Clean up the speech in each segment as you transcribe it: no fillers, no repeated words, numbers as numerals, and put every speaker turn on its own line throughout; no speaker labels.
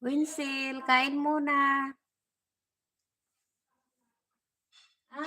Winsil, kain muna. Ha?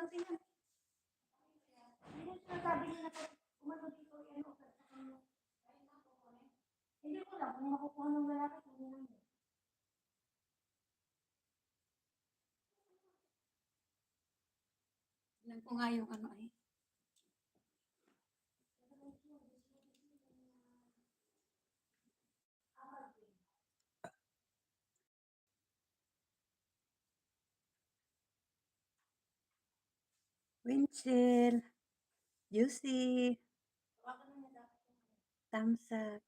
Tignan ko nga yung ano ay. Winchell, Juicy, Tamsak.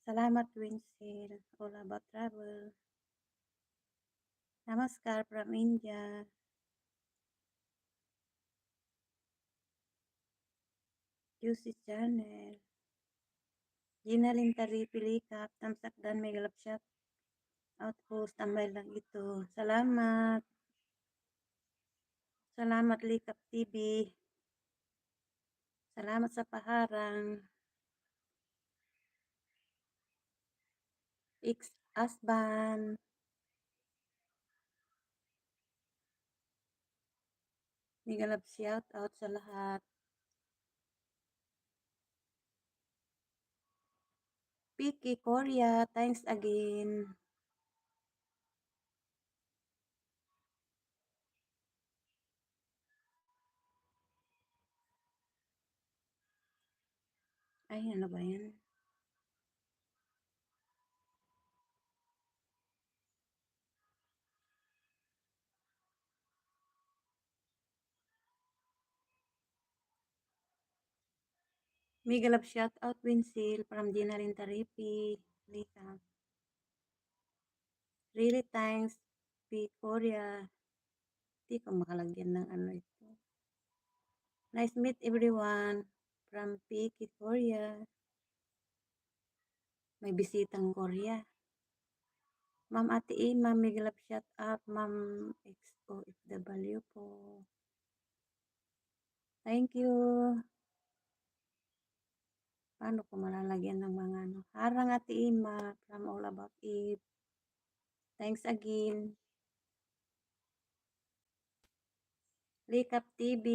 Salamat Winchell. All about travel. Namaskar from India. Juicy Channel. Gina Lintari Pilikap. Tamsak dan Megalap Shop. Outpost. Tambay lang ito. Salamat. Salamat Likap TV. Salamat sa paharang. Ex-husband. Megalap shout out sa lahat. Piki Korea. Thanks again. Ay, ano ba yan? Mega love shout out Winsil from Gina Lintaripi. Lika. Really thanks P. Korea. Di ko makalagyan ng ano ito. Nice meet everyone from P. Korea. May bisitang Korea. Ma'am Ate Ima, mega love shout out. Ma'am XOFW po. Thank you. Paano ko malalagyan ng mga ano? Harang Ate Ima from All About It. Thanks again. Likap TV.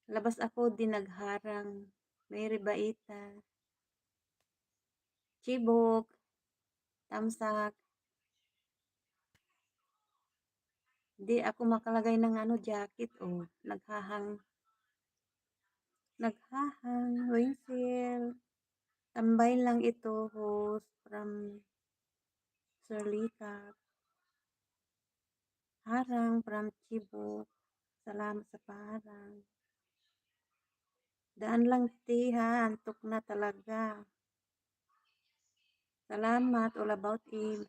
Labas ako din nagharang. Mary Baita. Chibok. Tamsak. Di ako makalagay ng ano jacket. Oh, naghahang. Naghahang. Windshield. Tambay lang ito, host from Sir Likap. Harang from Chibok. Salamat sa parang. Daan lang tiha, antok na talaga. Salamat, all about it.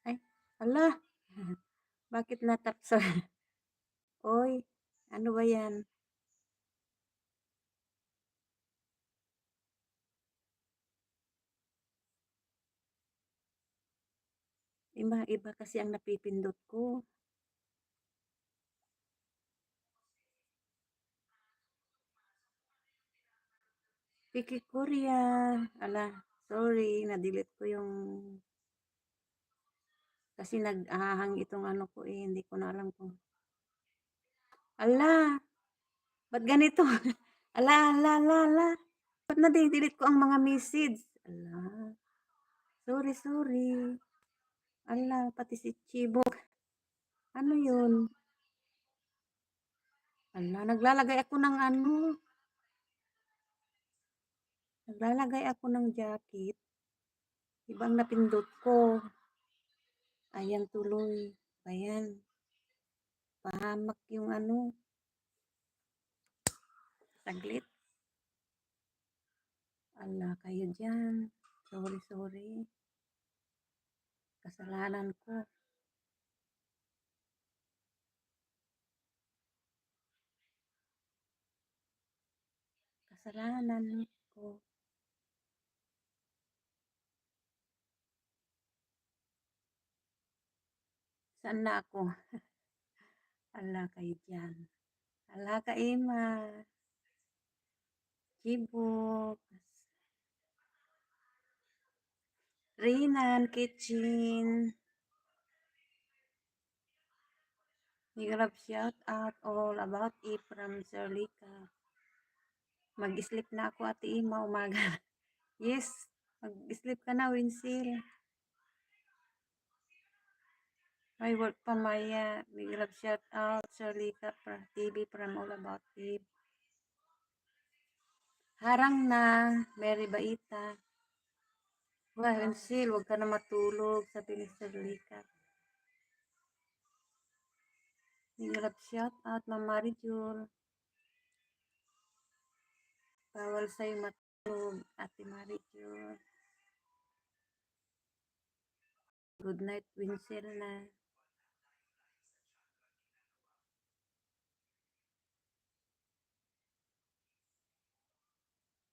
Ay, ala. Bakit natapsa? Oy, ano ba yan? Iba kasi ang napipindot ko. Piki Korea. Ala, sorry, na-delete ko yung kasi nag-ahang itong ano ko eh, hindi ko na alam kung. Ala, ba't ganito? Ala. Ba't na-delete ko ang mga message? Ala, sorry. Ala, pati si Chibok. Ano yun? Ala, naglalagay ako ng ano. Naglalagay ako ng jacket. Ibang napindot ko. Ayan tuloy. Ayan. Pahamak yung ano. Saglit. Ala, kayo dyan. Sorry. Kasalanan ko. Kasalanan ko. Saan na ako? Ala, kayo dyan. Ala ka Ima. Chibok. Rinan Kitchen. Migrab shout out all about it from Serlika. Mag-sleep na ako Ate Ima umaga. Yes, mag-sleep ka na Winsil. May work pa Maya. Migrab shout out Serlika TV from all about it. Harang na, Mary Baita. Wah, Winsil, huwag ka na matulog, sabi ni Serlika. Migrab shout out Mama Marijul. Bawal sa'yo matulog, Ate Marijul. Good night, Winsil na.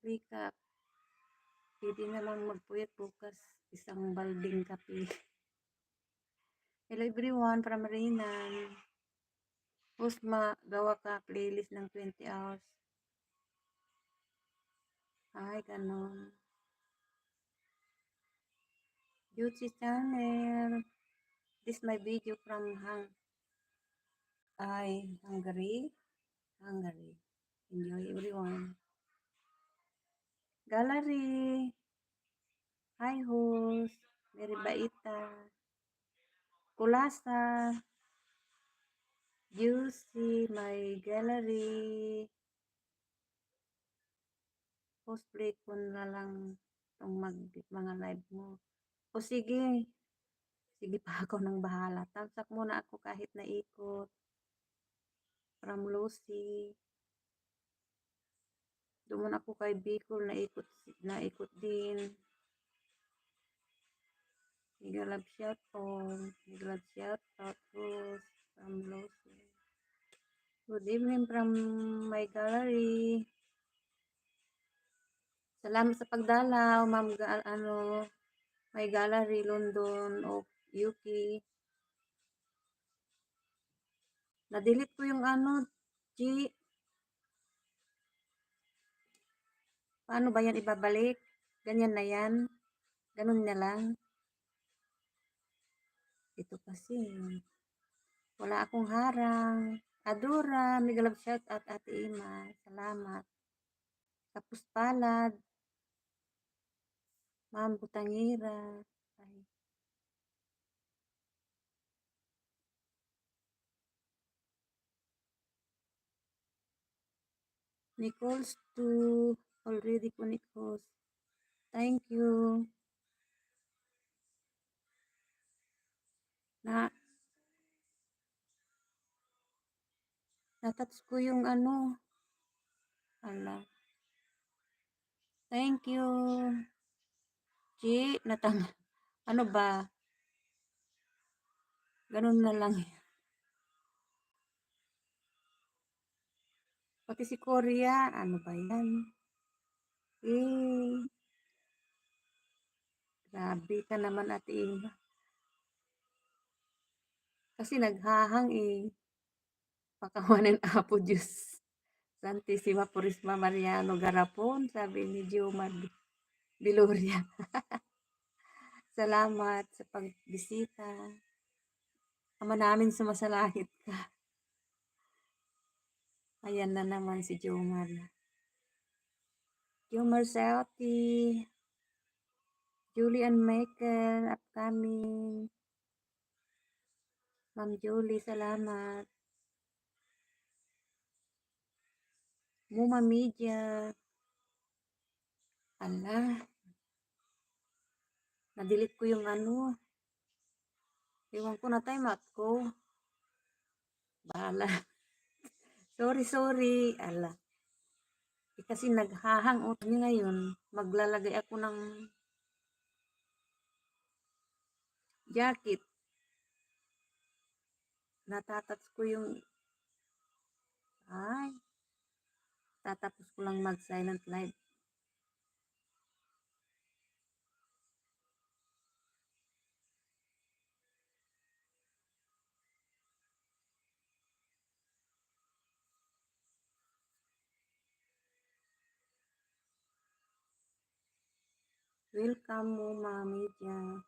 Recap. Pwede namang magpuyat bukas isang balding kape. Hello everyone from Rinan. Usma, gawa ka playlist ng 20 hours. Ay, ganon. YouTube channel. This my video from Hungary. Hungary. Enjoy everyone. Gallery. Hi host. Mary Baita. Kulasa. You see my gallery. Post play ko na lang itong mga live mo. O sige. Sige pa ako nang bahala. Tamsak muna ako kahit naikot. From Lucy. Doon ako kay Bicol, naikot din. Migalab shout out. Migalab shout out host from Lucy. Good evening from my gallery. Salamat sa pagdalaw, Ma'am my gallery London o Yuki. Na-delete ko yung G. Paano ba yan ibabalik? Ganyan na yan. Ganun na lang. Ito kasi. Wala akong harang. Adora, migalab shout out Ate Ima. Salamat. Tapos palad. Ma'am Butangira. Ay. Nicole's to already po Nicole's. Thank you. Natouch ko yung Ala. Thank you. Chi, ano ba? Ganun na lang. Pati si Korea, ano ba yan? Eh, grabe ka naman Ate Ima. Kasi naghahang Pakawanan apo Diyos. Santissima Purisma Mariano Garapon, sabi ni Jomar Biloria. Salamat sa pagbisita. Ama namin sumasalangit ka. Ayan na naman si Jomar. Jomar Selty. Julian Michael, upcoming. Ma'am Julie, salamat. Muma Media. Ala. Na-delete ko yung Iwan ko na time out ko. Bahala. Sorry. Ala. Kasi naghahangot niya ngayon. Maglalagay ako ng jacket. Natatats ko yung tatapos ko lang mag-silent live. Welcome mo, Mami Dia.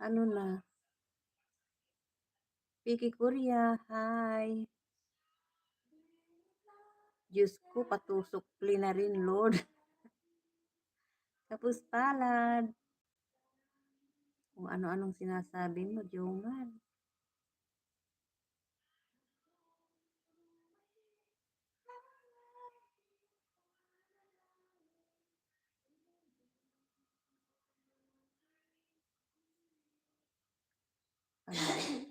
Ano na? Vicky Korea, hi. Diyos ko, patusok na rin, Lord. Tapos palad. Kung ano-anong sinasabi mo, Jomar. Ano?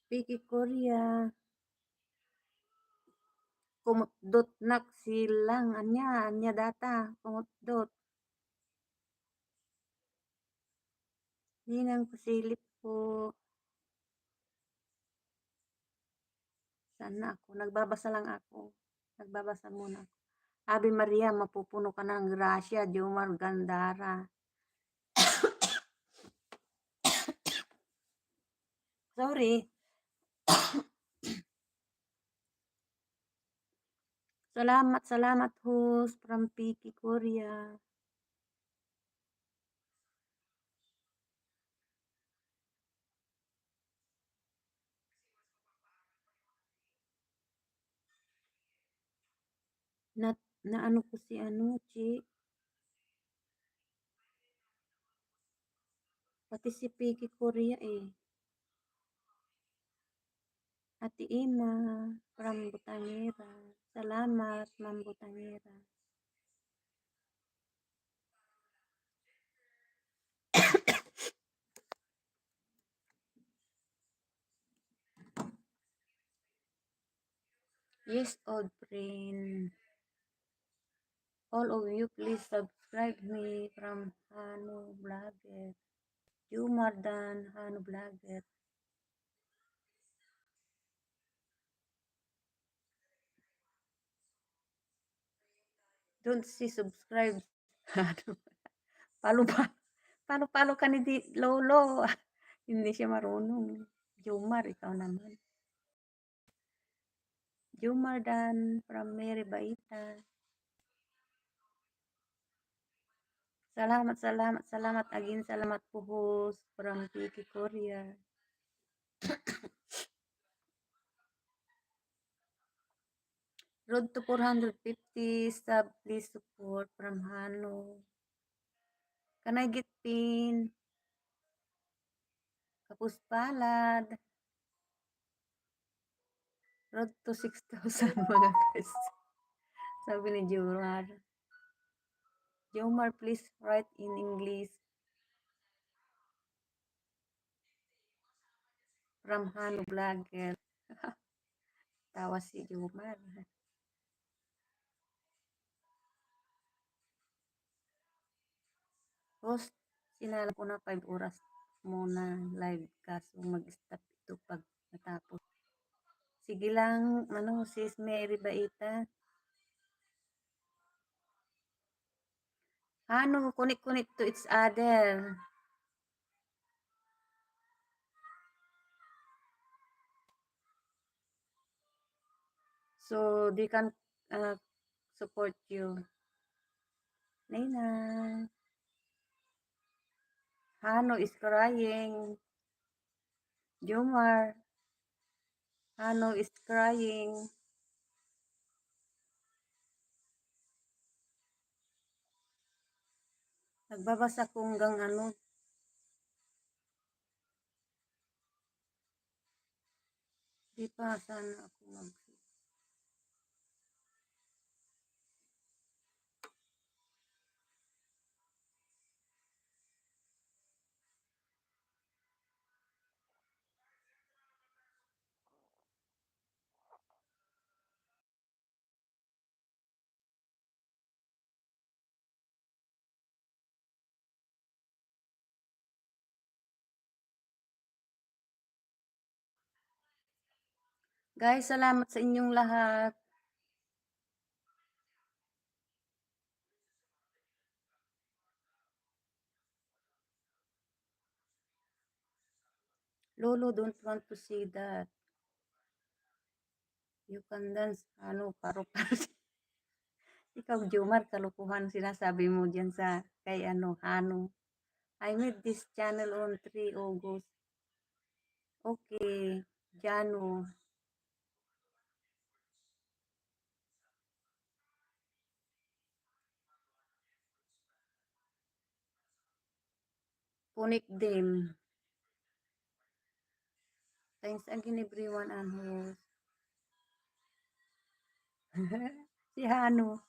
Vicky Korea. Kumutdot nak silang anya data kumutdot. Ninang pasilip po. Sana ako. Nagbabasa lang ako. Nagbabasa muna ako. Ave Maria, mapupuno ka ng grasya, Jomar Gandara. Sorry. Salamat host from Piki Korea. Na, na ano ko si ano, Chi. Pati si Piki Korea eh. Ate Ima from Butangera. Salamat, Ma'am Butangera. Yes, old friend. All of you, please subscribe me from Hanu Vlogger. Jumardan Hanu Vlogger. Don't see subscribe. Palo pa. Palo ka ni Lolo. Hindi siya marunong. Jumar, ikaw naman. Jumardan from Mary Baita. Salamat again. Salamat po host from Piki Korea. Road to 450 sub, please support from Hano. Can I get pin? Kapus palad. Road to 6,000 mga guys. Sabi ni Jomar. Jomar, please write in English. From Hano Vlogger. Tawa si Jomar. Host, sinala ko na 5 oras muna live kaso mag-stop ito pag natapos. Sige lang, sis Mary Baita. Connect to each other. So they can support you. Nina. Hano is crying. Jomar. Hano is crying. Nagbabasa ko hanggang ano. Di pa sana ako mag... Guys, salamat sa inyong lahat. Lolo don't want to see that. You can dance, ano, paru-paro. Ikaw, Jomar, kalokohan sinasabi mo diyan sa kay ano, Hano. I made this channel on 3 August. Okay, Jano. Punik them. Thanks again everyone and host. Si Hano.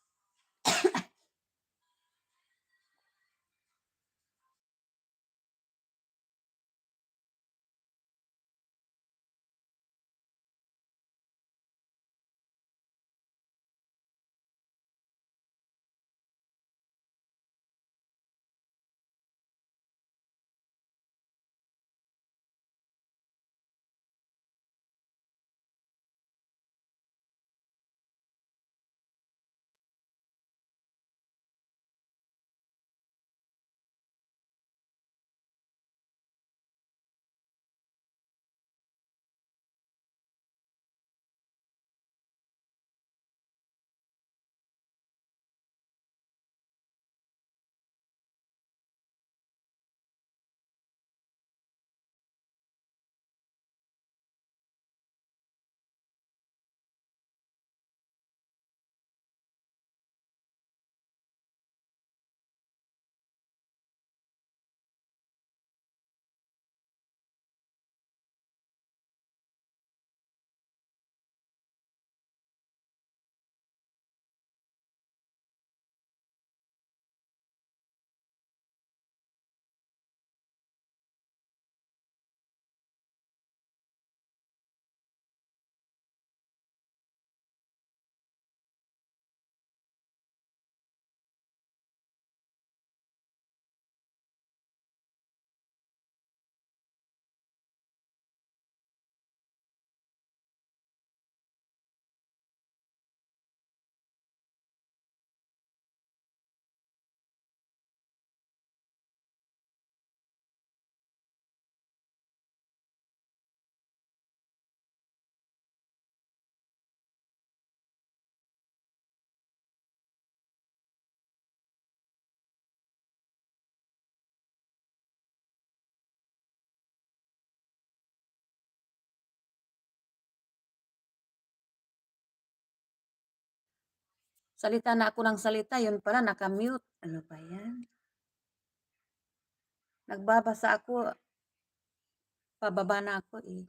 Salita na ako ng salita, yun pala naka-mute. Ano ba yan? Nagbabasa ako, pababa na ako eh.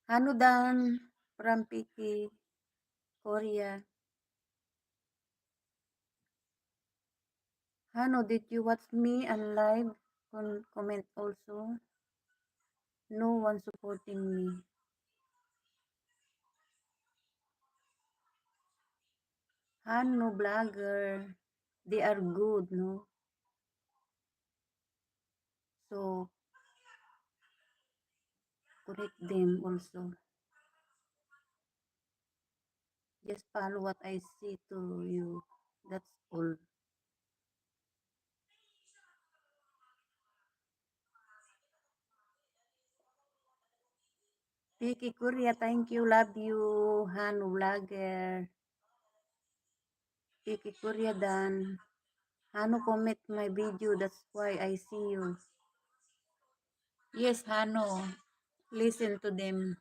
Hanudan from Piki, Korea. Hano, did you watch me and live? Comment also. No one supporting me. Hano, vlogger. They are good, no? So, correct them also. Just follow what I say to you. That's all. Vicky Korea, thank you. Love you. Hanu vlogger. Vicky Korea dan. Hanu comment my video. That's why I see you. Yes, Hanu. Listen to them.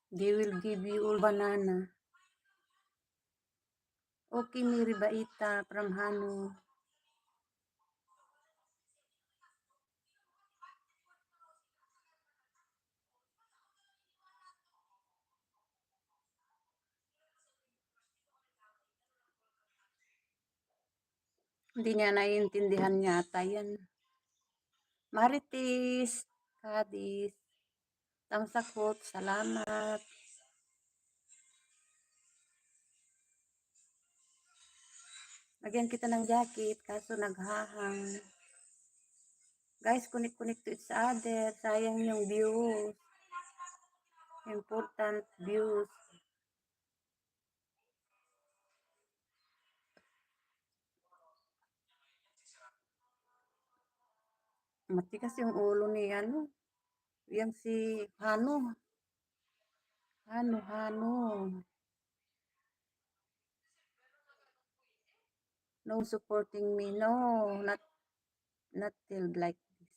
They will give you all banana. Okay, Miri Baita from Hanu. Hindi niya naiintindihan yata yan. Marites, Kadis, Tamsakot, salamat. Lagyan kita ng jacket, kaso naghahang. Guys, connect to each other. Sayang yung views. Important views. Matikas yung ulo ni ano, yang si Hano. Hano. No supporting me. No, not till like this.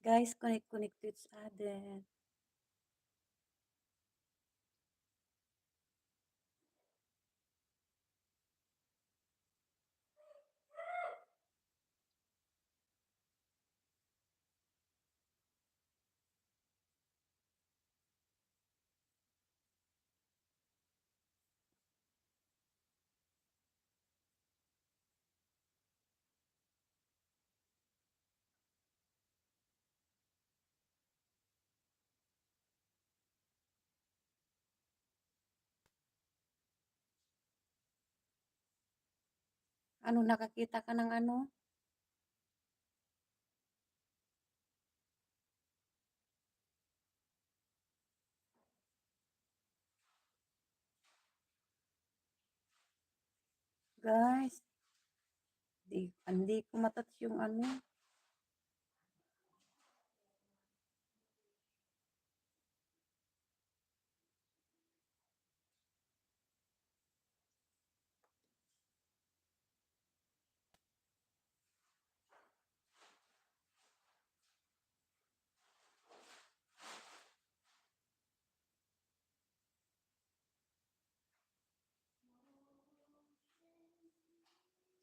Guys, connect to each other. Ano, nakakita ka ng ano? Guys, hindi ko matouch yung ano.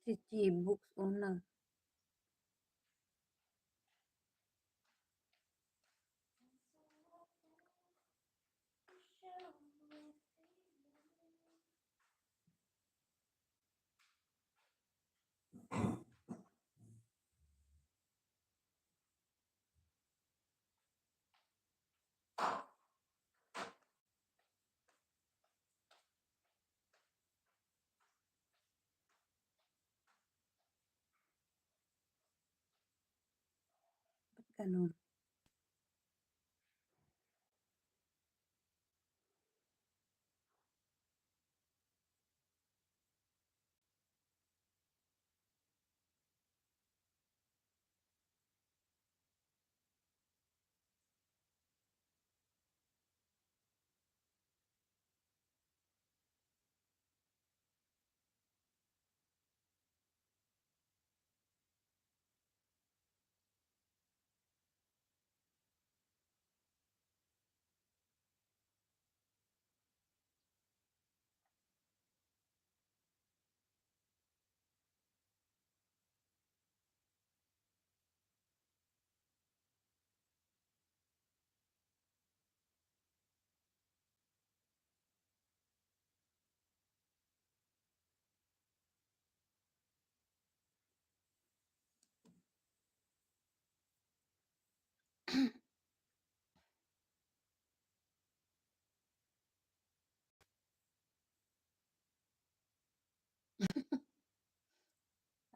Si Chibooks una. Ba't ganun?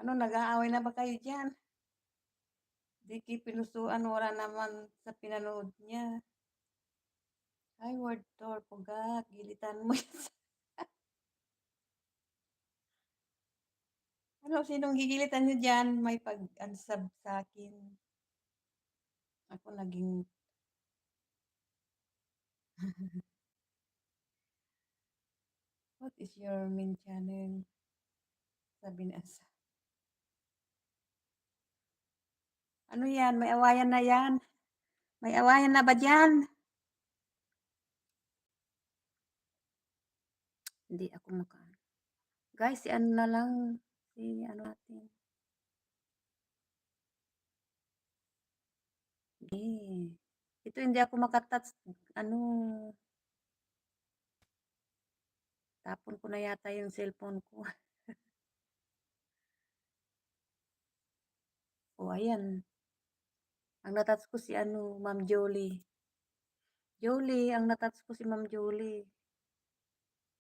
Ano, nag-aaway na ba kayo diyan? 'Di pinusuan, wala naman sa pinanood niya. Ay, word tour, pugak, gilitan mo yan ano, sinong gigilitan niyo diyan? May pag-unsub sa'kin. Ako naging "What is your main channel?" Sabi ni Asa. Ano yan, may awayan na yan? May awayan na ba diyan? Hindi ako guys, si ano na lang, si ano natin, eh, ito hindi ako ano, tapon ko na yata yung cellphone ko. Oh, ayan, ang ko si ano, Ma'am Jolie. Jolie, ang ko si Ma'am Jolie.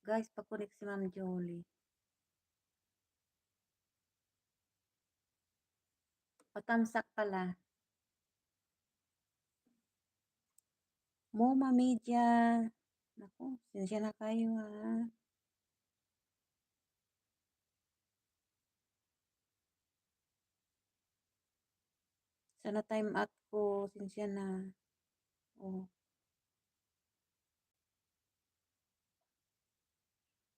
Guys, pa-connect si Ma'am Jolie. Patamsak pala. Moma Media. Naku, pasensya na kayo ha. Sana time out ko, pasensya na. Oh.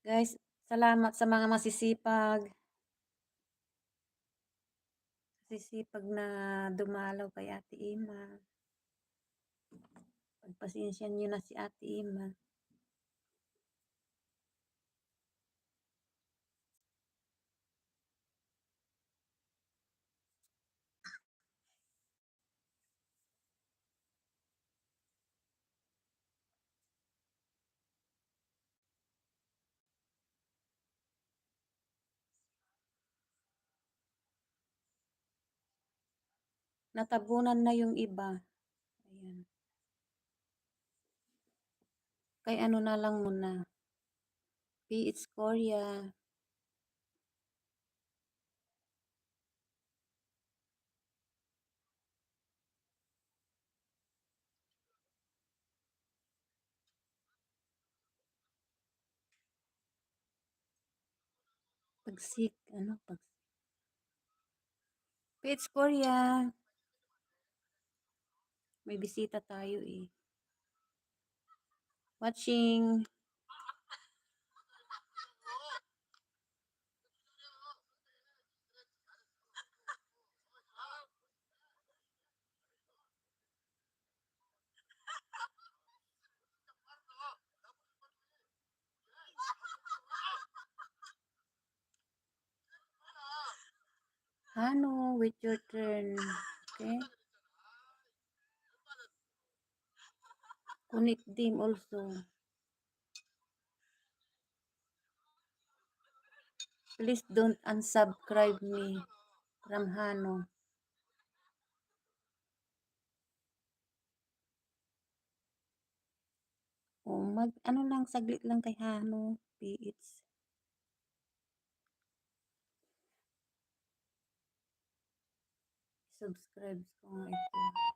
Guys, salamat sa mga masisipag na dumalaw kay Ate Ima. Pagpasensya niyo na si Ate Ima. Natabunan na yung iba. Ayan. Kay ano na lang muna. PH Korea. PH Korea. May bisita tayo eh. Watching. Hano, wait your turn. Okay? Connect them also. Please don't unsubscribe me from Hano. O ano lang, saglit lang kay Hano. PH. Subscribe ko nga ito.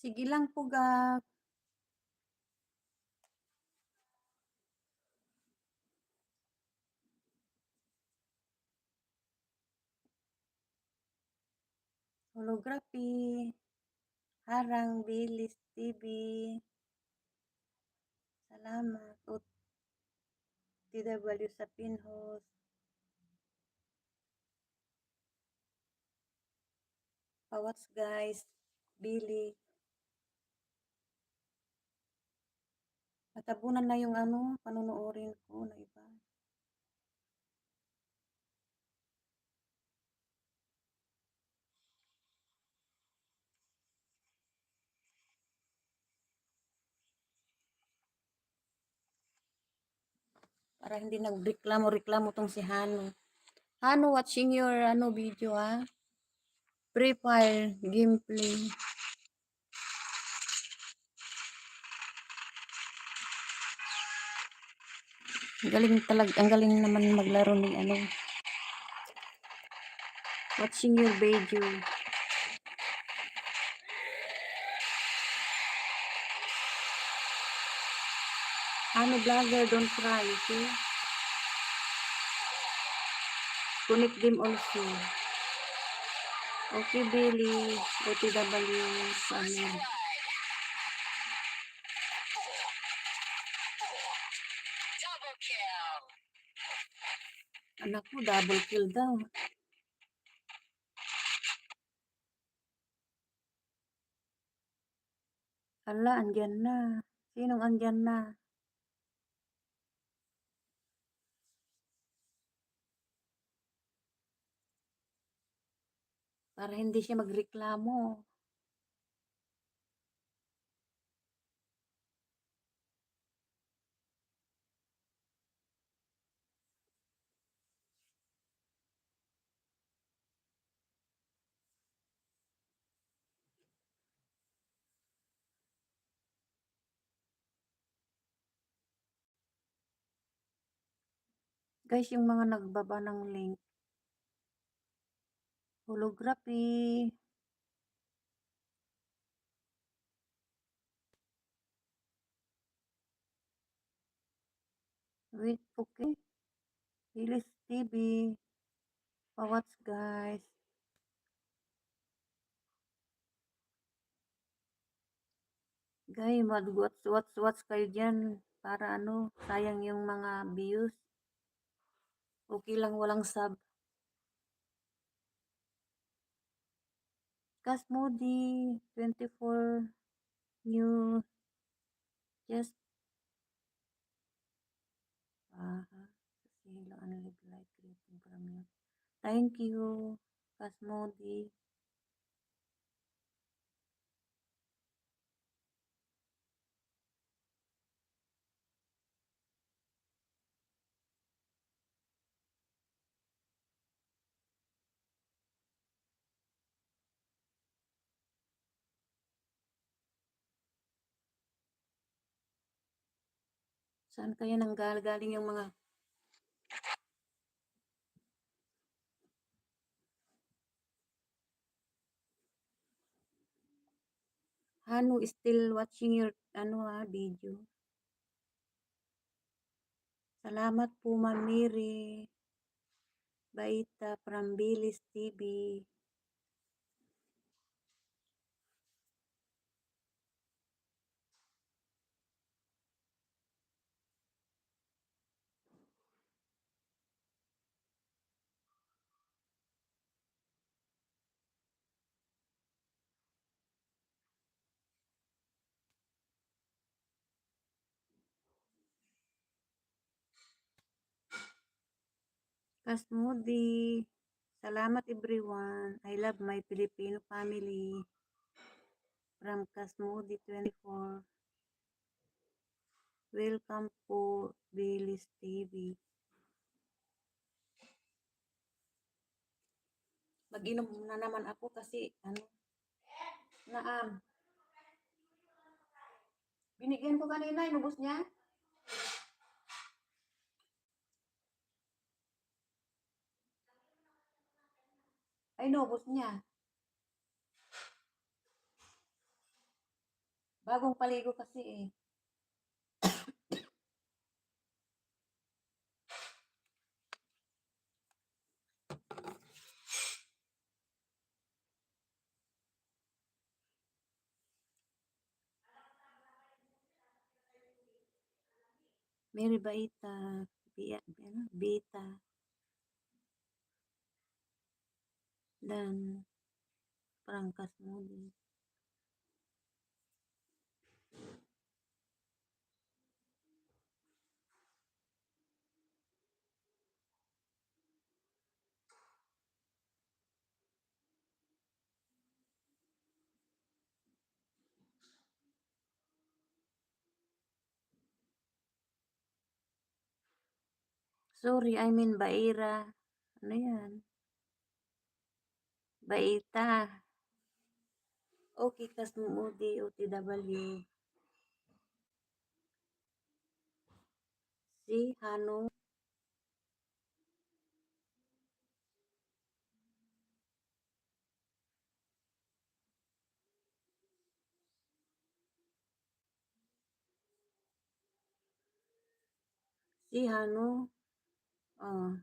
Sige lang po ga. Holography, Harang Bilis TV, salamat. OTW sa Pinhos, Pawats guys, Billy. Natabunan na yung ano, panunuorin ko na iba. Para hindi nagreklamo-reklamo tong si Hano. Hano, watching your ano video ha. Free Fire gameplay. Galing talaga, ang galing naman maglaro ni ano. Watching your video. Hano vlogger, don't cry, okay? Connect them also. Okay, Billy. OTW ano. Anak ko, double kill daw. Hala, andyan na. Sinong andyan na? Para hindi siya magreklamo. Guys, yung mga nagbaba ng link. Holography. Wait, okay. Bilis TV. Pawats guys. Guys, watch kayo dyan. Para ano, sayang yung mga views. Okay lang walang sub. Casmodi 24 new. Just Silo unlive like greeting from you. Thank you, Casmodi. Saan kaya nanggaling yung mga Hanu is still watching your video. Salamat po, Ma'am Miri. Baita from Bilis TV. Kasmudi. Salamat everyone. I love my Filipino family. From Kasmudi 24. Welcome po, Bilis TV. Mag-inom na naman ako kasi binigyan ko kanina, inubos niya. Ay, inubos niya. Bagong paligo kasi eh. Mary Baita, ano, Bita, dan Prangkas Muli. Sorry, I mean Baira. Ano yan? Baita. Okay, kas Mudi, OTW. Si Hano, si Hano, oh.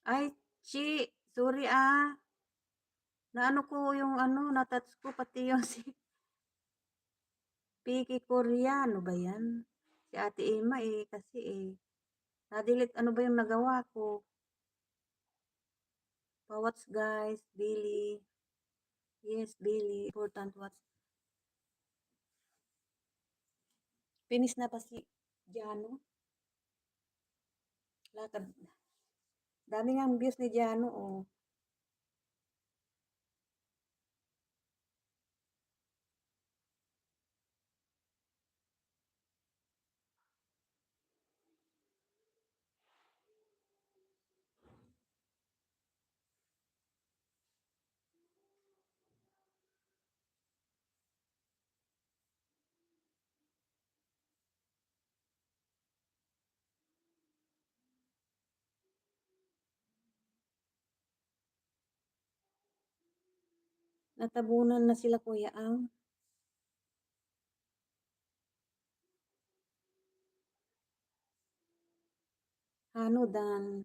Ay, Chi, sorry naano ko yung ano, na-touch ko pati yung si Piki Korea, ano ba yan? Si Ate Ima kasi na-delete ano ba yung nagawa ko? Pawats guys, Billy. Yes, Billy, important watch. Finish na pa si Jano? Lakad. Dami nga ang views ni Jano, oh. Natabunan na sila Kuya Ang. Hanudan.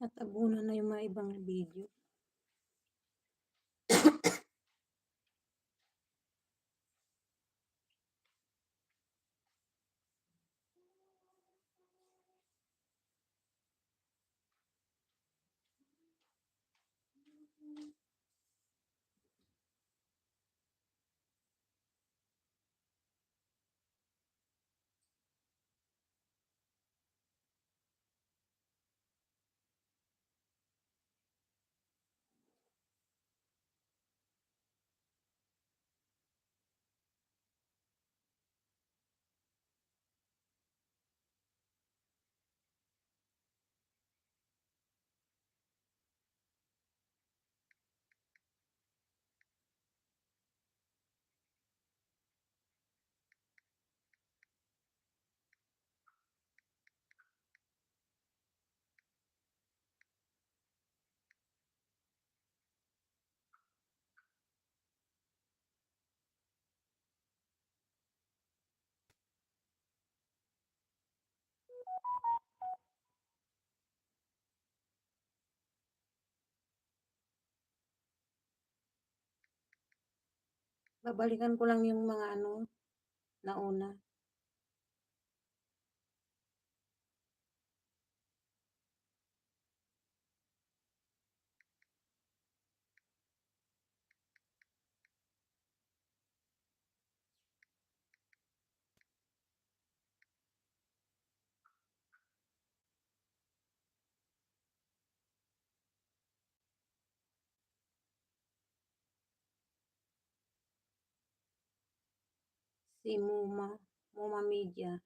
Natabunan na yung mga ibang video. Babalikan ko lang yung mga ano, nauna. Si Moma Media.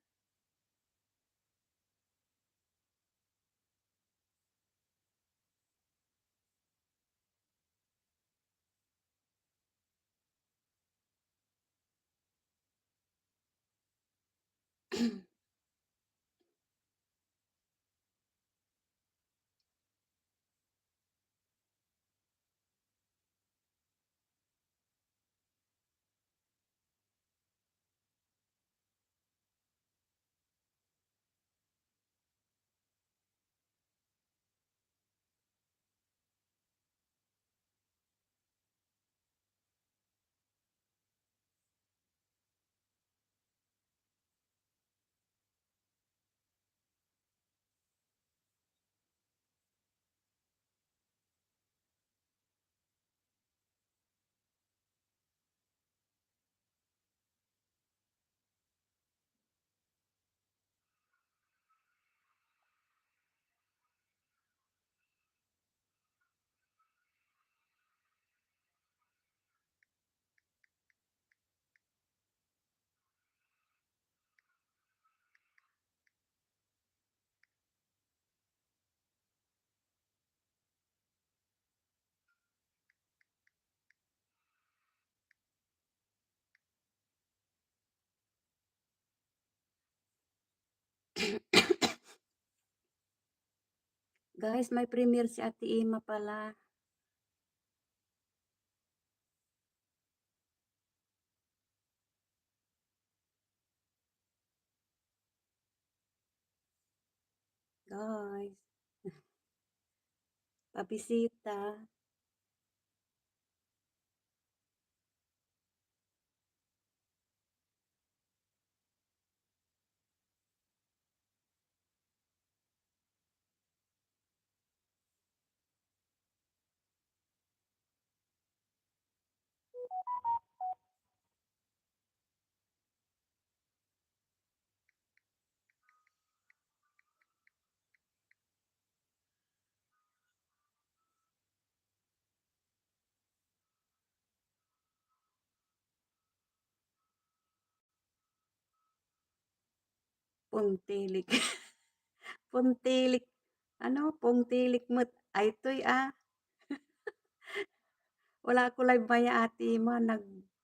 Guys, may premiere si Ate Ima pala. Guys, pabisita. Puntilik. Puntilik. Ano, puntilik mo't ay toy wala ako live maya Ate Ima,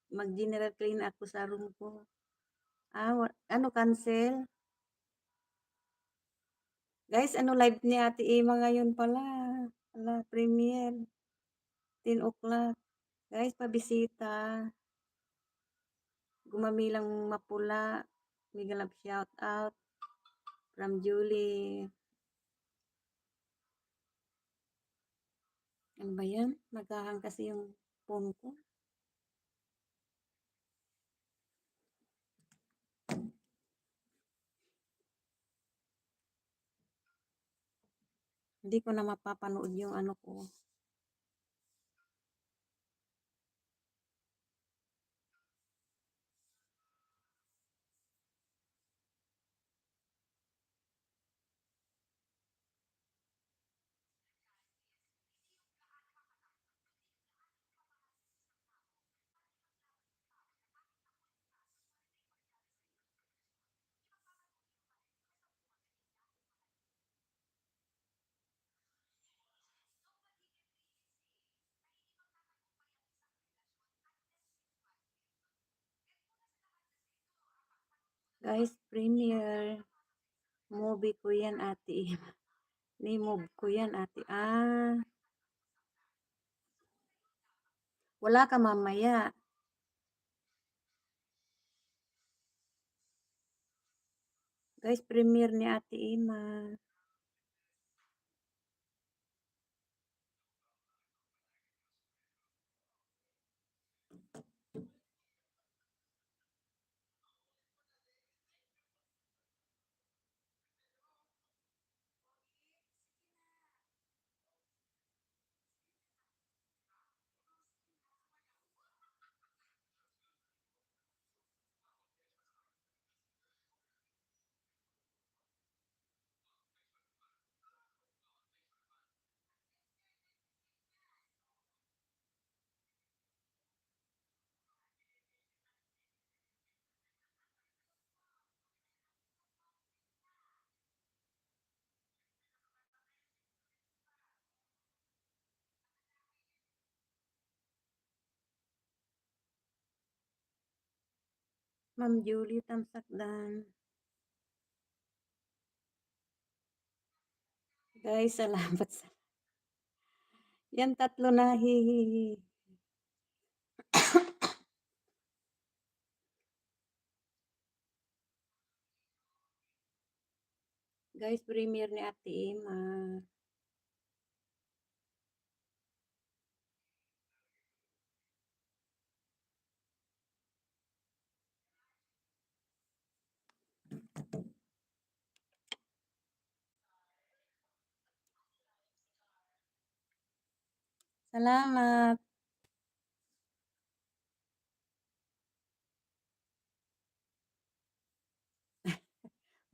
mag-general clean ako sa room ko. Ano cancel? Guys, ano live ni Ate Ima ngayon pala. Hala, premiere, 10 o'clock. Guys, pabisita. Gumamilang Mapula. Mega love shout out from Julie. Ano ba yan? Naghahang kasi yung phone ko. Hindi ko na mapapanood yung ano ko. Guys, premiere. Movie ko yan, Ate. Ni-move ko yan, Ate. Wala ka mamaya. Guys, premiere ni Ate Ima. Ma'am Julie Tamsakdan. Guys, salamat sa yan tatlo na hihihi. Guys, premiere ni Ate Emma. Salamat.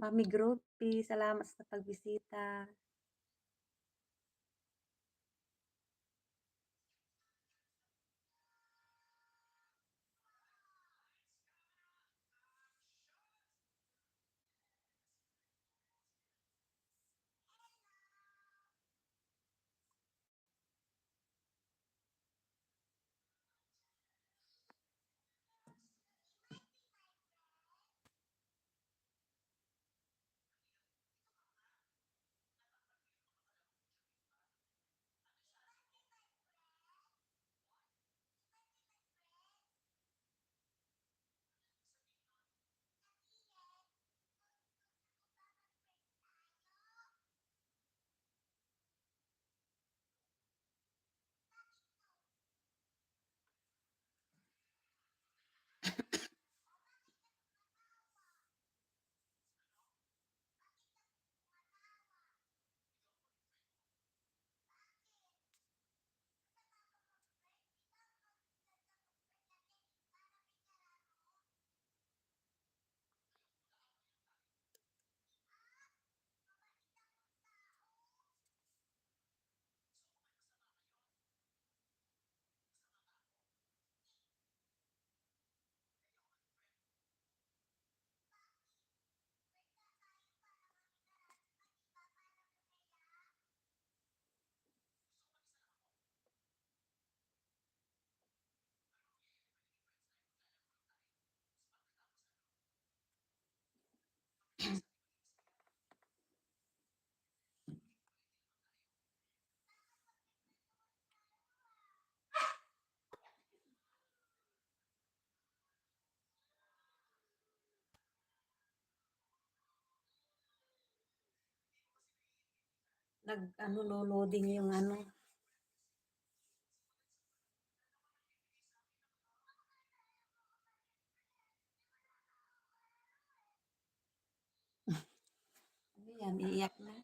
Mami Groupie, salamat sa pagbisita. Loading yung ano. Ano yan, iiyak na.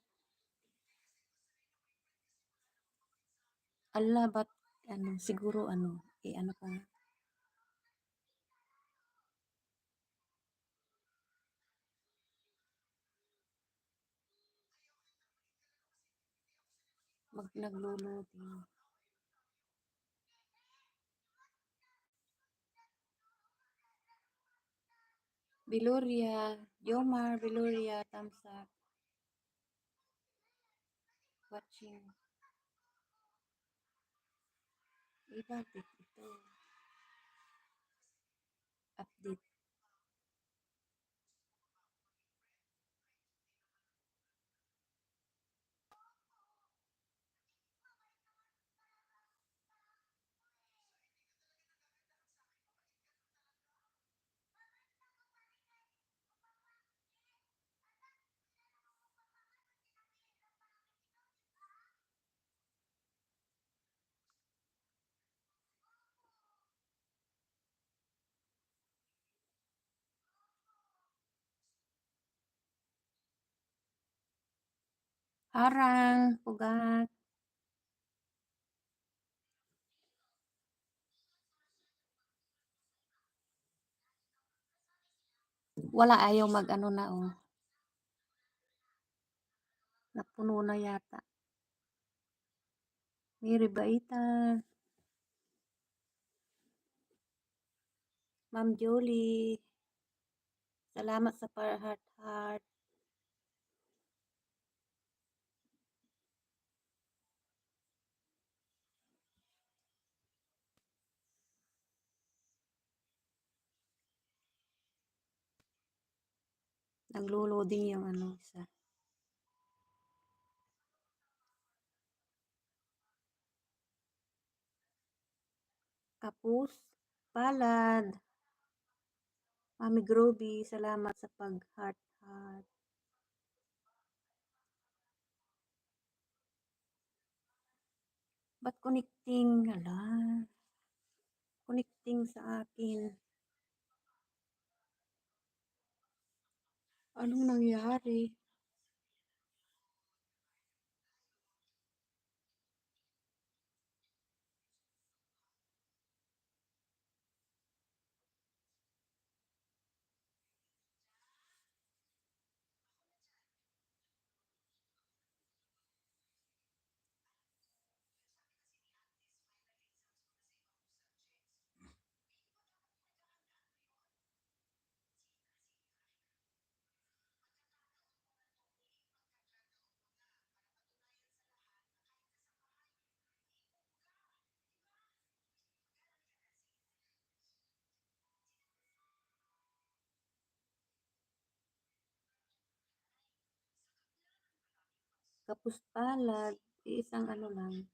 Ala, ba't ano, siguro ano, ano pa. Naglo-loading. Biloria, Jomar, Biloria, thumbs up. Watching. Bakit ito? Update. Harang, pugat. Wala, ayaw mag-ano na, oh. Napuno na yata. Mary Baita. Ma'am Jolie. Salamat sa heart. Naglo-loading yung ano, isa. Kapus, palad. Mami Groby, salamat sa pag-heart heart. Ba't connecting? Hala, connecting sa akin. Anong nangyari? Kapus palad, isang ano lang.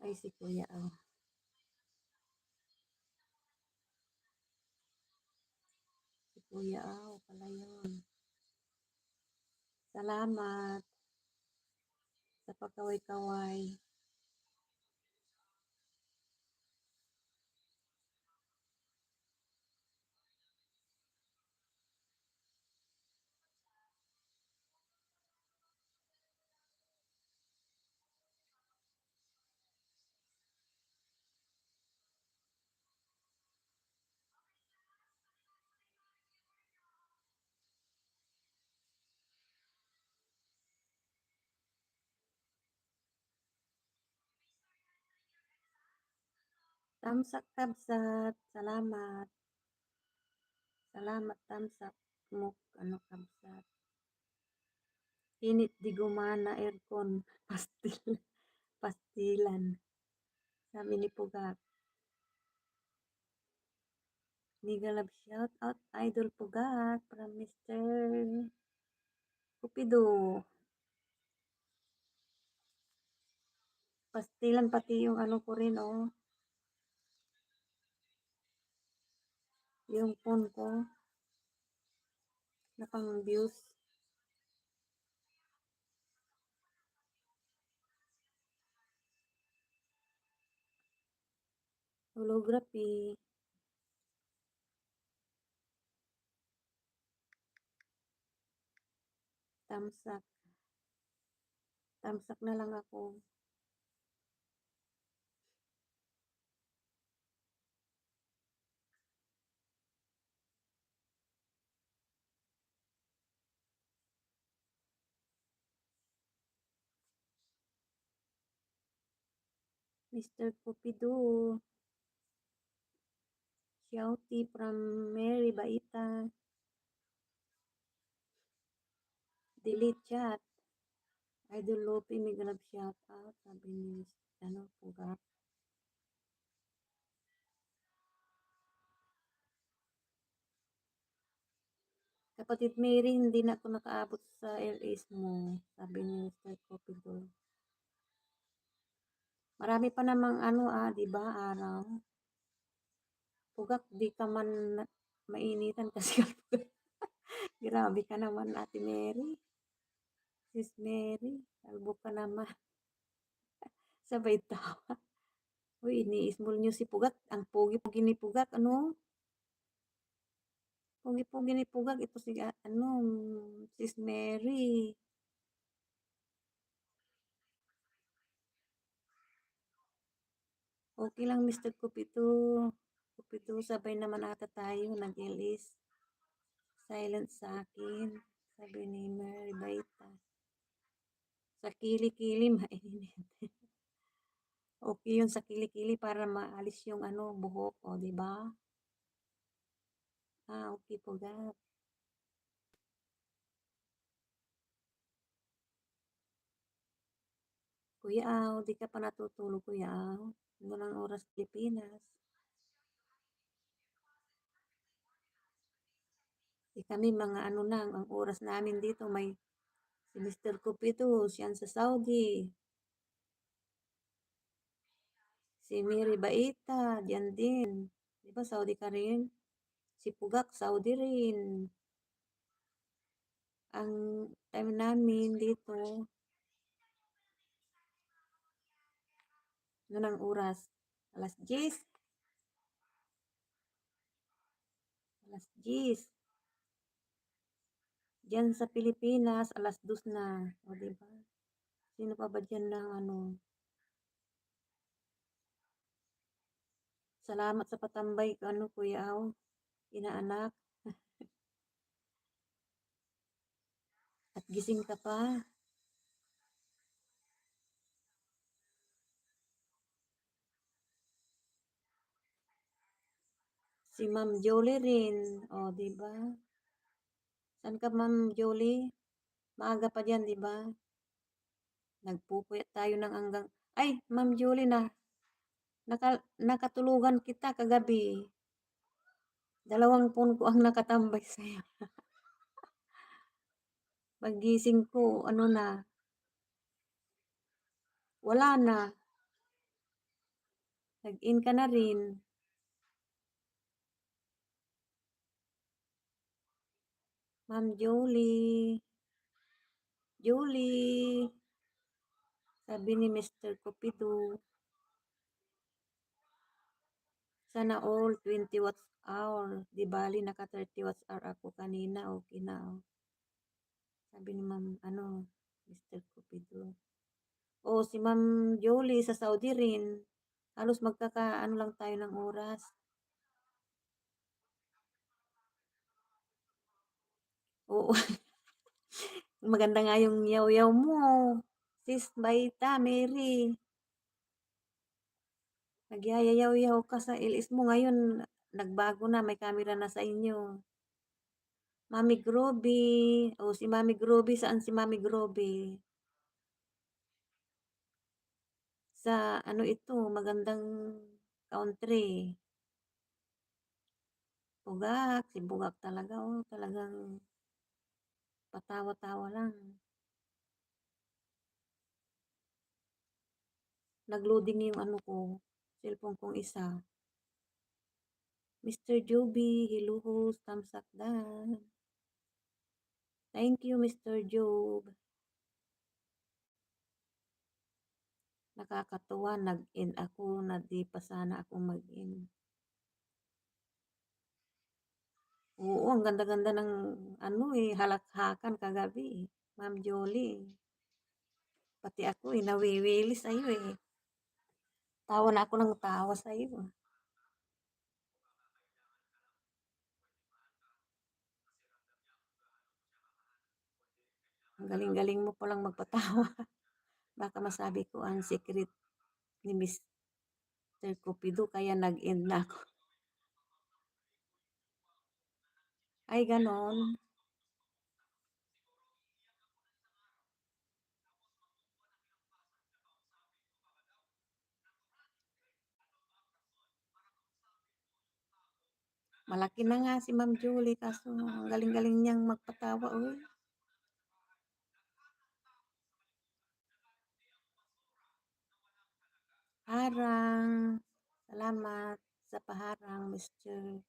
Ay, si Kuya, oh. Si Kuya, oh, pala yun. Salamat sa pagkaway-kaway. Tamsak kabsat, salamat. Salamat tamsak mo, ano kabsat. Init di gumana aircon, pastil, pastilan. Sabi ni Pugak. Mega love shout out Idol Pugak from Mr. Cupido. Pastilan pati yung ano ko rin, oh. Yung phone ko. Na pang views. Holography. Tamsak. Tamsak na lang ako. Mr. Cupido. Shouty from Mary Baita. Delete chat. Idol Lopi, may galap shout out. Sabi ni ano, Pugak. Kapatid Mary, hindi na ako nakaabot sa LS mo. Sabi ni Mr. Cupido. Marami pa namang ano, di ba, araw. Pugak, di ka man mainitan kasi grabe ka naman, Ate Mary. Sis Mary, kalbo ka naman. Sabay tawa. Uy, ini-small nyo si Pugak. Ang pogi-pogi ni Pugak, ano? Pogi-pogi ni Pugak. Ito si, ano, Sis Mary. Okay lang, Mr. Cupido. Cupido, sabay naman ata tayo, nag-ilis. Silent sa akin. Sabi ni Mary Baita. Sa kili-kili, mainit. Okay yun sa kili-kili para maalis yung ano, buhok, o, di ba? Okay po, Gab. Kuya Aw, 'di ka pa natutulog Kuya Aw? Ano ng oras Pilipinas? Kami mga ano na, ang oras namin dito may si Mister Cupido siyan sa Saudi, si Mary Baita diyan din, 'di ba Saudi ka rin? Si Pugak Saudi rin. Ang time namin dito, ano ng oras? 10:00, 10:00. Diyan sa Pilipinas 2:00 na, o 'di ba? Sino pa ba diyan na ano, salamat sa patambay ano Kuya Aw, inaanak at gising ka pa. Si Ma'am Jolie rin, o 'di ba? Saan ka Ma'am Jolie? Maaga pa diyan 'di ba? Nagpupuyat tayo ng hanggang ay Ma'am Jolie na nakatulugan kita kagabi. 2 phone ko ang nakatambay sa'yo. Paggising ko ano na, wala na, nag-in ka na rin. Ma'am Jolie, Jolie, sabi ni Mister Cupido, sana all 20 watts hour. Di bali naka 30 watts hour ako kanina, okay na. Oh. Sabi ni Ma'am, ano, Mister Cupido. O si Ma'am Jolie sa Saudi rin. Halos magkaka ano lang tayo ng oras. Oo, maganda nga yung yaw-yaw mo. Sis Baita, Mary. Nagyayayaw-yaw ka sa LS mo ngayon. Nagbago na, may camera na sa inyo. Mami Groby. O si Mami Groby, saan si Mami Groby? Sa ano ito, magandang country. Bugak, si Bugak talaga, oh, talagang patawa-tawa lang. Nag-loading yung ano ko, cellphone kong isa. Mr. Joby, hello host, thumbs up dan. Thank you, Mr. Job. Nakakatuwa, nag-in ako, na di pa sana ako mag-in. Oo, ang ganda-ganda ng ano eh, halakhakan kagabi eh. Ma'am Jolie. Pati ako eh, nawiwili sa'yo eh. Tawa na ako ng tawa sa'yo. Ang galing-galing mo palang magpatawa. Baka masabi ko ang secret ni Mr. Cupido kaya nag-end na ako. Ay, ganon. Malaki na nga si Ma'am Julie kaso ang galing-galing niyang magpatawa. Uy. Harang. Salamat sa paharang, Mr.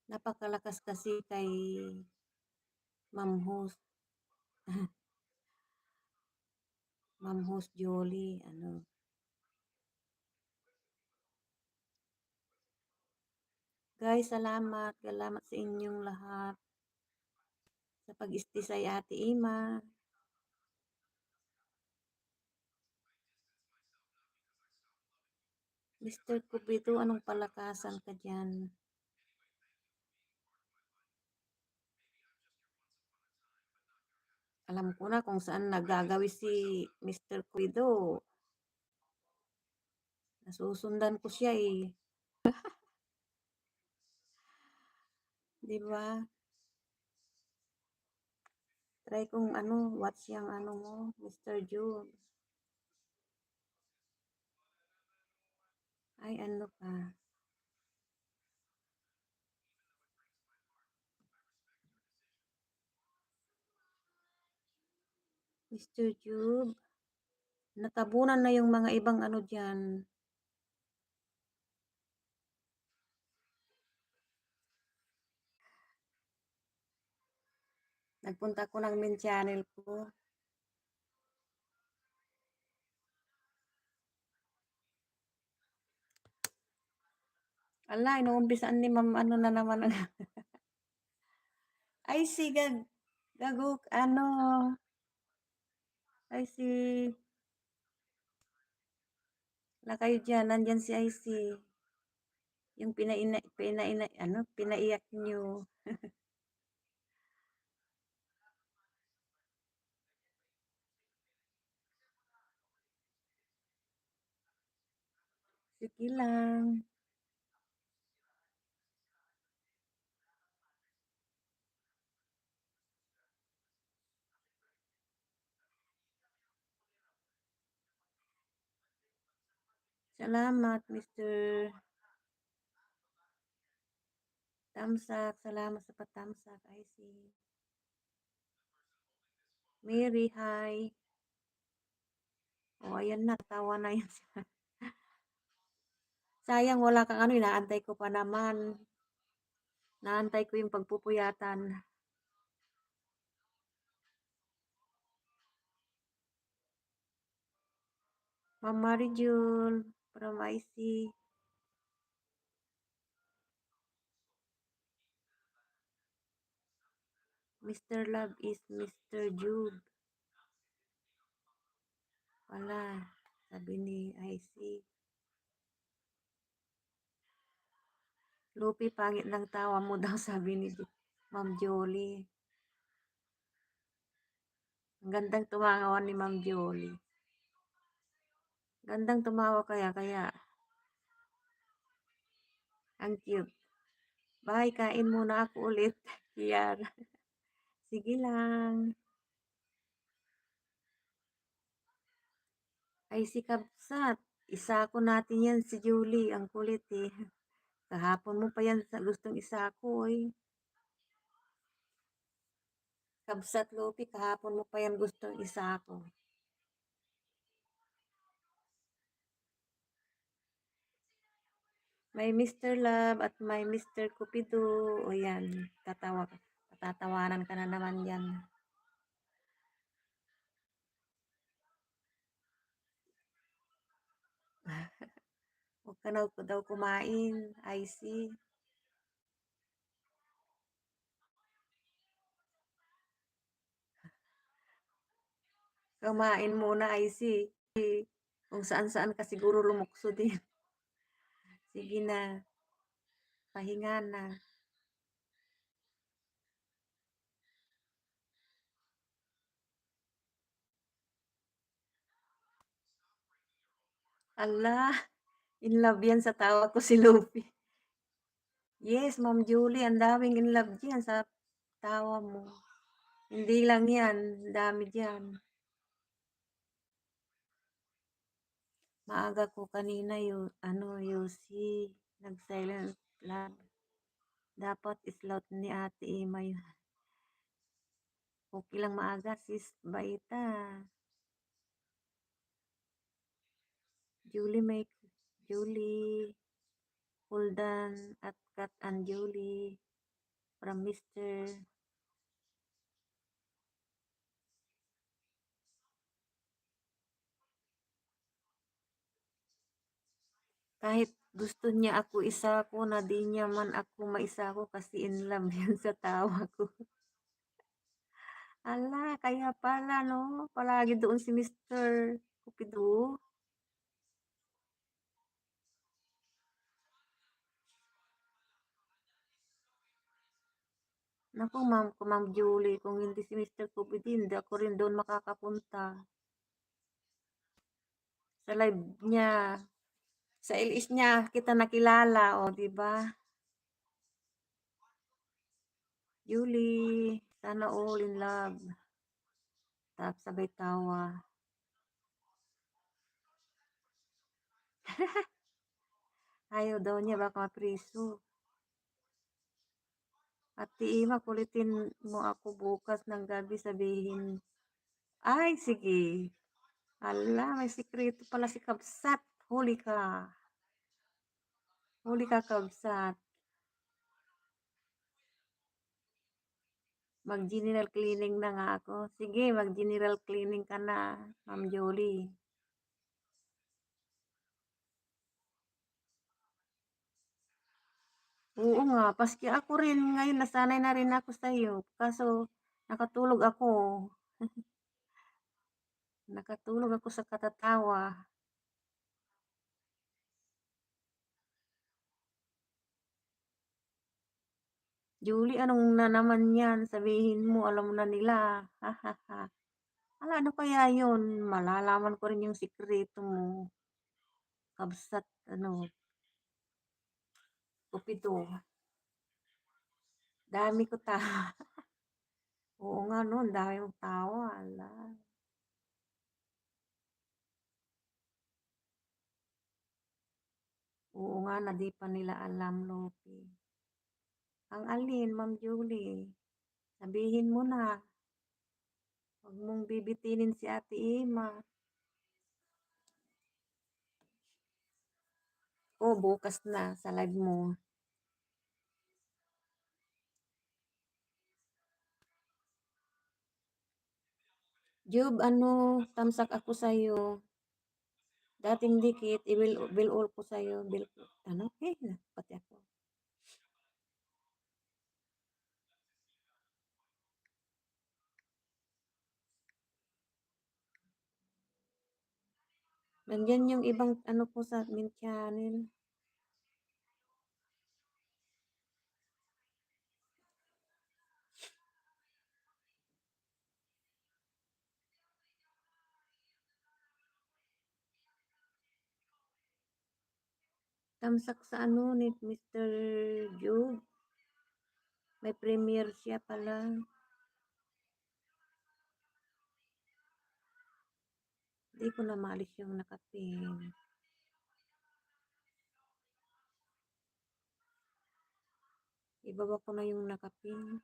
Napakalakas kasi kay Ma'am Host. Ma'am Host Jolie. Ano. Guys, salamat. Salamat sa inyong lahat. Sa pag-istisay Ate Ima. Mr. Cupido, anong palakasan ka dyan? Alam ko na kung saan nagagawi si Mr. Cupido. Nasusundan ko siya eh. Di ba? Try kong ano, watch yang ano mo, Mr. June. Ay, ano ka? Mr. Jube, natabunan na yung mga ibang ano dyan. Nagpunta ko ng main channel ko. Ala, inuumpisaan ni ma'am ano na naman ang ay si gaguk ano, ay si na kayo dyan, nandyan si IC. Yung pinaiyak nyo. Sige lang. Salamat, Mr. Tamsak. Salamat sa patamsak, IC. Mary, hi. O, ayan na, tawa na yan. Sayang wala kang ano, inaantay ko pa naman. Naantay ko yung pagpupuyatan. Ma'am Marijul from IC. Mr. Love is Mr. Jude. Wala, sabi ni IC. Lupi, pangit ng tawa mo daw, sabi ni Ma'am Jolie. Ang gandang tumawa ni Ma'am Jolie. Gandang tumawa kaya ang cute. Bye, kain muna ako ulit. Kiara. Sige lang. Ay, si Kabsat. Isa ko natin yan si Julie. Ang kulit eh. Kahapon mo pa yan sa gustong isa ko eh. Kabsat Lupi, kahapon mo pa yan gustong isa ko. May Mr. Love at may Mr. Cupido. O yan, tatawanan ka na naman yan. Huwag ka na daw kumain, IC. Kumain muna, IC. Kung saan-saan ka siguro lumukso din. Sige na, pahinga na. Ala, in love yan sa tawa ko si Luffy. Yes, Ma'am Julie, ang daming in love diyan sa tawa mo. Hindi lang yan, dami diyan. Maaga ko kanina yung ano, Yusi, nag-silent lab. Dapat slot ni Ate Ima yun. Okay lang maaga, sis Baita. Julie, Huldan at Kat and Julie from Mr. Kahit gusto niya ako isa ko na di niya man ako maisa ko kasi in love yan sa tawa ko. Ala, kaya pala no, palagi doon si Mr. Cupido. Naku, Ma'am Julie, kung hindi si Mr. Cupido, hindi ako rin doon makakapunta. Sa live niya, sa LS niya kita nakilala, o di ba? Julie, sana all in love. tapos sabay tawa. Ayaw daw niya baka mapriso. Ate Ima, kulitin mo ako bukas ng gabi sabihin. Ay, sige. Hala, may sikreto pala si Kabsat. Huli ka. Huli ka, Kabsat. Mag-general cleaning na nga ako. Sige, mag-general cleaning ka na, Ma'am Jolie. Oo nga, paski ako rin ngayon nasanay na rin ako sa'yo. Kaso nakatulog ako. Nakatulog ako sa katatawa. Julie, anong na naman yan? Sabihin mo, alam na nila. Ha, ha, ha. Ala, ano kaya yun? Malalaman ko rin yung sikreto mo. Kabsat, ano, kupido. Dami ko ta. Oo nga no, dami mong tawa. Ala. Oo nga, na di pa nila alam, Lopi. Ang alin, Ma'am Julie? Sabihin mo na. Huwag mong bibitinin si Ate Ima. O, bukas na sa live mo. Job, ano, tamsak ako sa'yo. Dating dikit, i-will all ko sa'yo. Ano? Pati ako. Nandiyan yung ibang ano po sa admin channel. Tamsak sa ano ni Mr. Job. May premiere siya pala. Di ko na maalis yung nakapin. Ibaba ko na yung nakapin.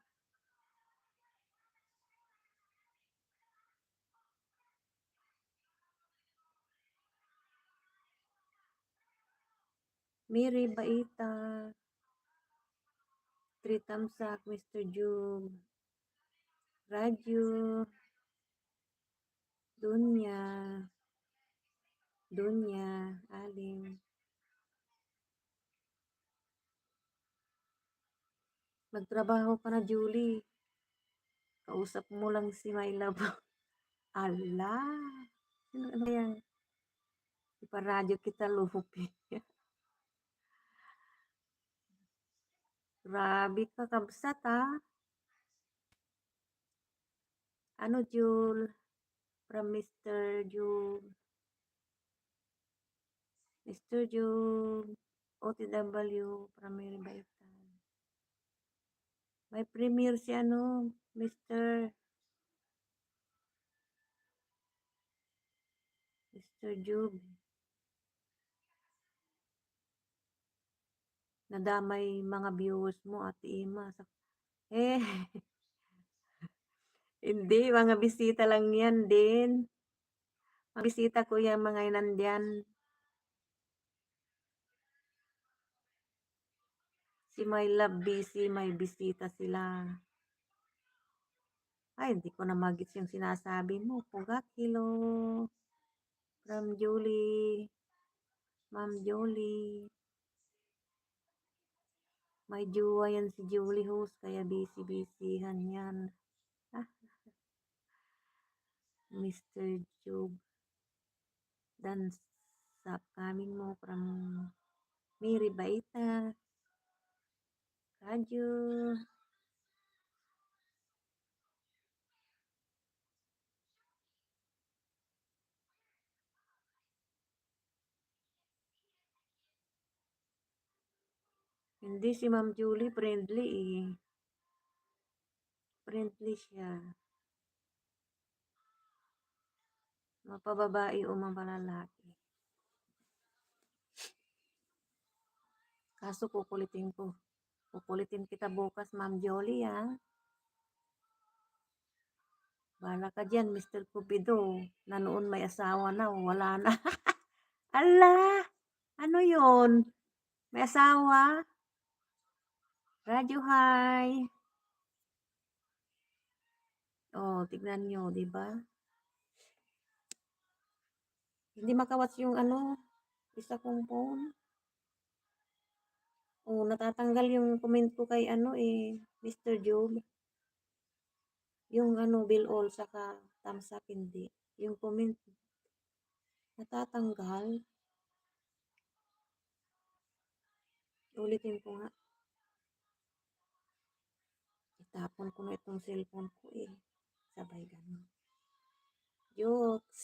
Mary Baita. 3 tamsak, Mr. Job. Radyo. Dunya. Dunya. Aling. Magtrabaho ka na, Julie. Kausap mo lang si My Love. Ala. Ano yan? Iparadyo kita, Lupi. Grabe ka, kabsat ha. Ano, Jul? From Mr. Jul. Mr. Jul. OTW from Meribaitan. May premiere si ano, Mr. Jub. Nadamay mga viewers mo, Ate Ima. Eh, hindi, mga bisita lang yan din. Mga bisita ko yan, mga nandyan. Si My Love busy, may bisita sila. Ay, hindi ko na magits yung sinasabi mo. Pugak, hello. From Julie. Ma'am Julie. May jowa yan si Julie host, kaya busy-busyhan yan. Ah, Mr. Job. Dan sa upcoming mo from Mary Baita. Radyo. Hindi si Ma'am Julie friendly eh. Friendly siya. mapababae o mapalalaki. Kaso kukulitin ko. Kukulitin kita bukas, Ma'am Jolie, ah. Bahala ka diyan, Mr. Cupido, na noon may asawa na, wala na. Ala! Ano yon? May asawa? Radyo High. Oh, tignan nyo, di ba? Hindi makawats yung ano, isa kong phone. Oh, natatanggal yung comment ko kay ano Mr. Job. Yung ano, bill all, saka thumbs up, hindi. Yung comment, natatanggal. Ulitin ko nga. Itapon ko na itong cellphone ko eh. Sabay ganun. Jokes.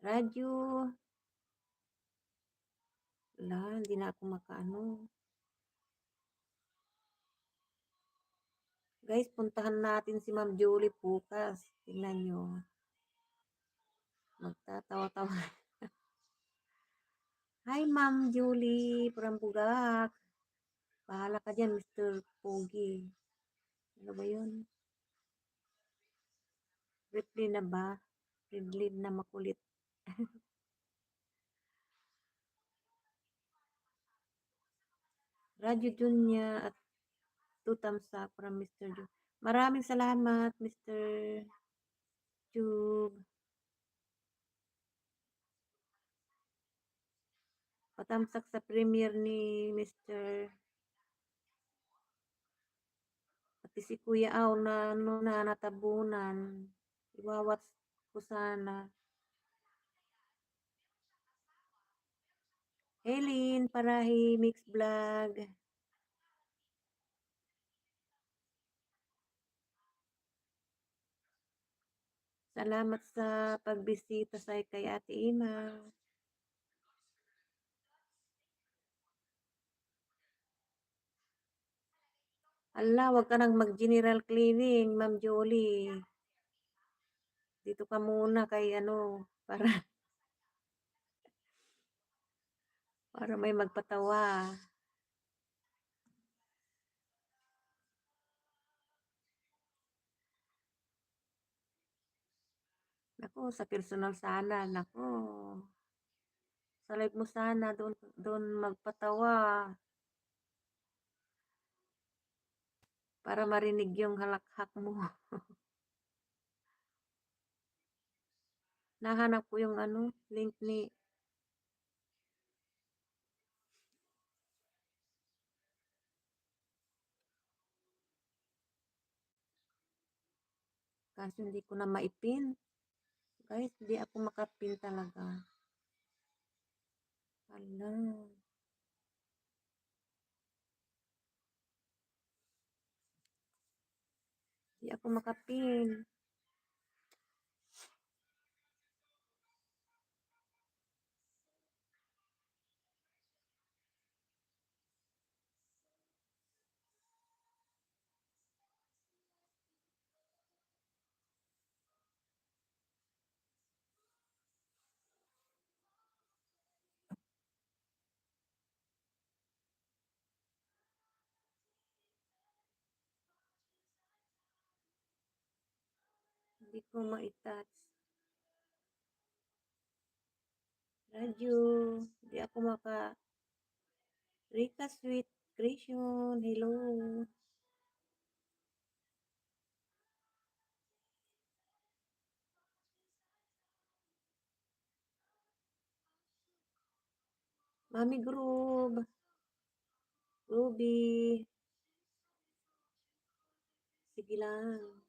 Radyo. Wala, hindi na ako makaano. Guys, puntahan natin si Ma'am Julie bukas. Tingnan nyo. Magtatawa-tawa. Hi, Ma'am Julie from Bugak. Bahala ka dyan, Mr. Pogi. Ano ba yun? Reply na ba? Reply na makulit. Radyo Junya at 2 thumbs up from Mr. Ju. Maraming salamat, Mr. Jub. Patamsak sa premiere ni Mr. Pati si Kuya Aw na ano na natabunan. Iwawats ko sana. Helene Parahi Mix Vlog. Salamat sa pagbisita sa kay Ate Ima. Ala, wag ka nang mag-general cleaning, Ma'am Jolie. Dito ka muna kay ano, para para may magpatawa. Nako, sa personal sana, nako. Sa live mo sana, doon magpatawa. Para marinig yung halakhak mo. Nahanap ko yung ano, link ni kaso hindi ko na maipin. Guys, hindi ako makapin talaga. Hala. Hindi ako makapin. Hindi ko ma-touch. Radyo. Hindi ako maka Rika Sweet Creation. Hello. Mami Groove. Ruby. Sige lang.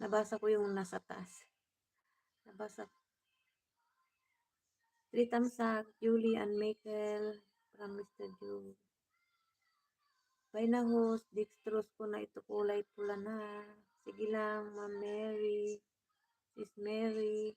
Nabasa ko yung nasa taas. Nabasa. 3 thumbs up. Julie and Michael from Mr. Joe. By na host, dextrose ko na ito kulay pula na. Sige lang, Ma'am Mary. Sis Mary.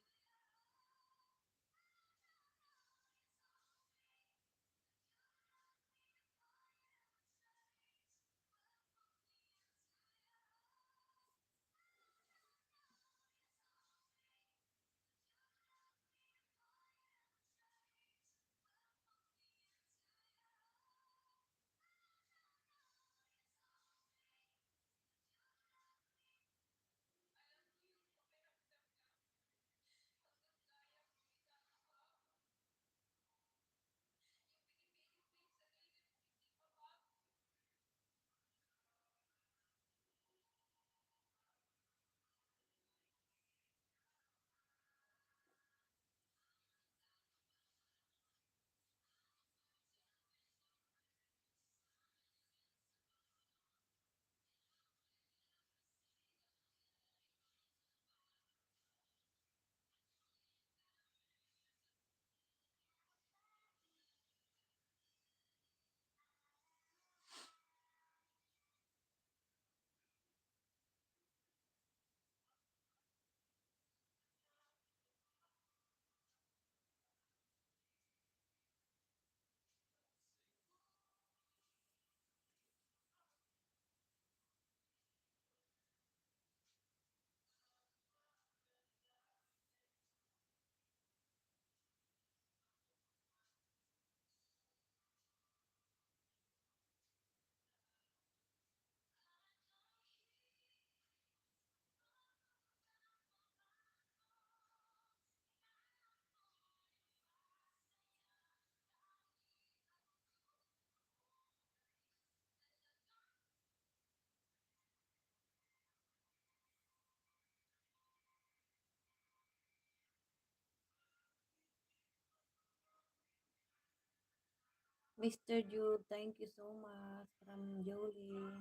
Mr. Jude, thank you so much from Jolie.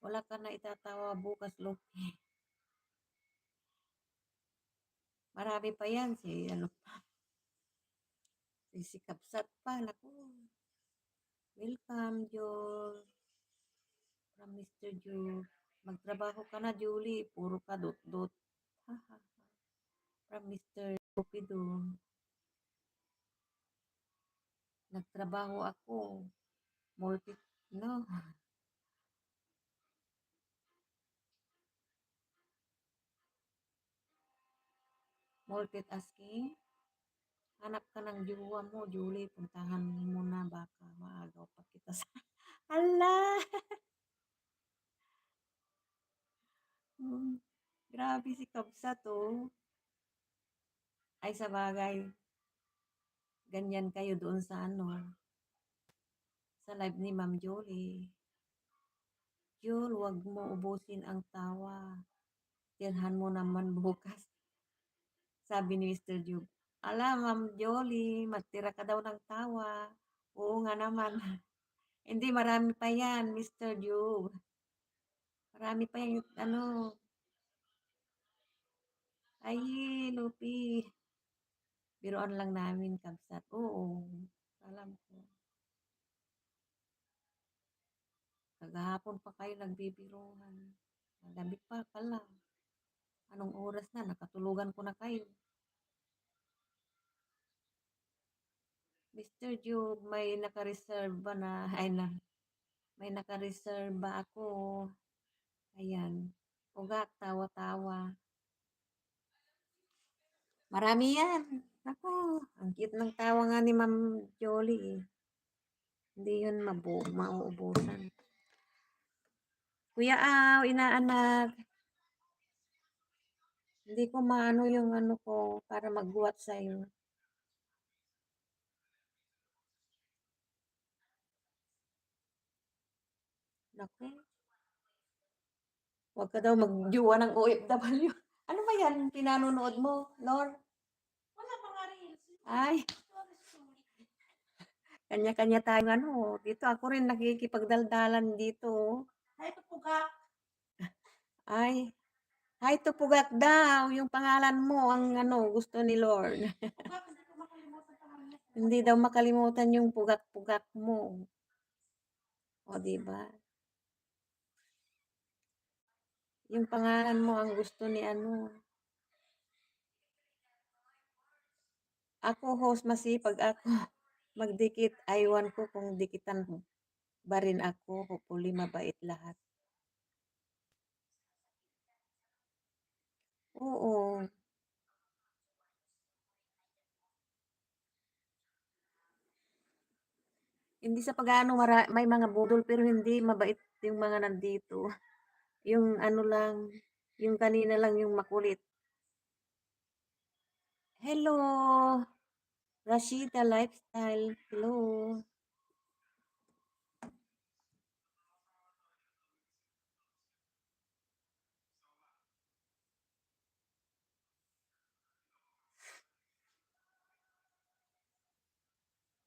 Wala ka na itatawa bukas, Loki. Marami pa yan. Si Kapsat pa. Naku. Welcome, Joel. From Mr. Jude. Magtrabaho ka na, Julie. Puro ka dot-dot. From Mr. Cupido. Nagtrabaho ako. No. Multitasking. Hanap ka ng jowa mo, Julie. Puntahan mo na baka maagaw pa kita sa... Hala! Grabe si Kabsa to. Ay, sa bagay. Ganyan kayo doon sa ano. Sa live ni Ma'am Jolie. Jul, wag mo ubusin ang tawa. Tirhan mo naman bukas. Sabi ni Mr. Jub. Ala, Ma'am Jolie, magtira ka daw ng tawa. Oo nga naman. Hindi, marami pa yan, Mr. Jub. Marami pa yan, ano. Ay, Lupi. Biroan lang namin, Kabsat. Oo, alam ko. Kagahapon pa kayo nagbibiruhan. Gabi pa pala. Anong oras na? Nakatulugan ko na kayo. Mr. Jube, may nakareserba na. Ay na. May nakareserba ako. Ayan. Ugak, tawa-tawa. Marami yan. Ako, ang cute ng tawa nga ni Ma'am Jolie eh. Hindi yun mauubusan. Kuya Aw, inaanak. Hindi ko maano yung ano ko para magbuhat sa'yo. Naku. Huwag ka daw magjuwa ng OFW. Ano ba yan? Pinanonood mo, Lord? Wala pa nga rin. Ay, kanya-kanya tayong ano. Dito ako rin nakikipagdaldalan dito. Ay, tupuga. Ay, hi tupugak daw. Yung pangalan mo ang ano gusto ni Lord. Hindi daw makalimutan yung pugak-pugak mo. O, di ba? Yung pangalan mo ang gusto ni ano. Ako, host, masipag ako. Magdikit, aywan ko kung dikitan ba rin ako. Hopefully, mabait lahat. Oo. Hindi sa pag-aano, may mga budol pero hindi mabait yung mga nandito. Yung ano lang, yung kanina lang yung makulit. Hello, Rashida Lifestyle. Hello.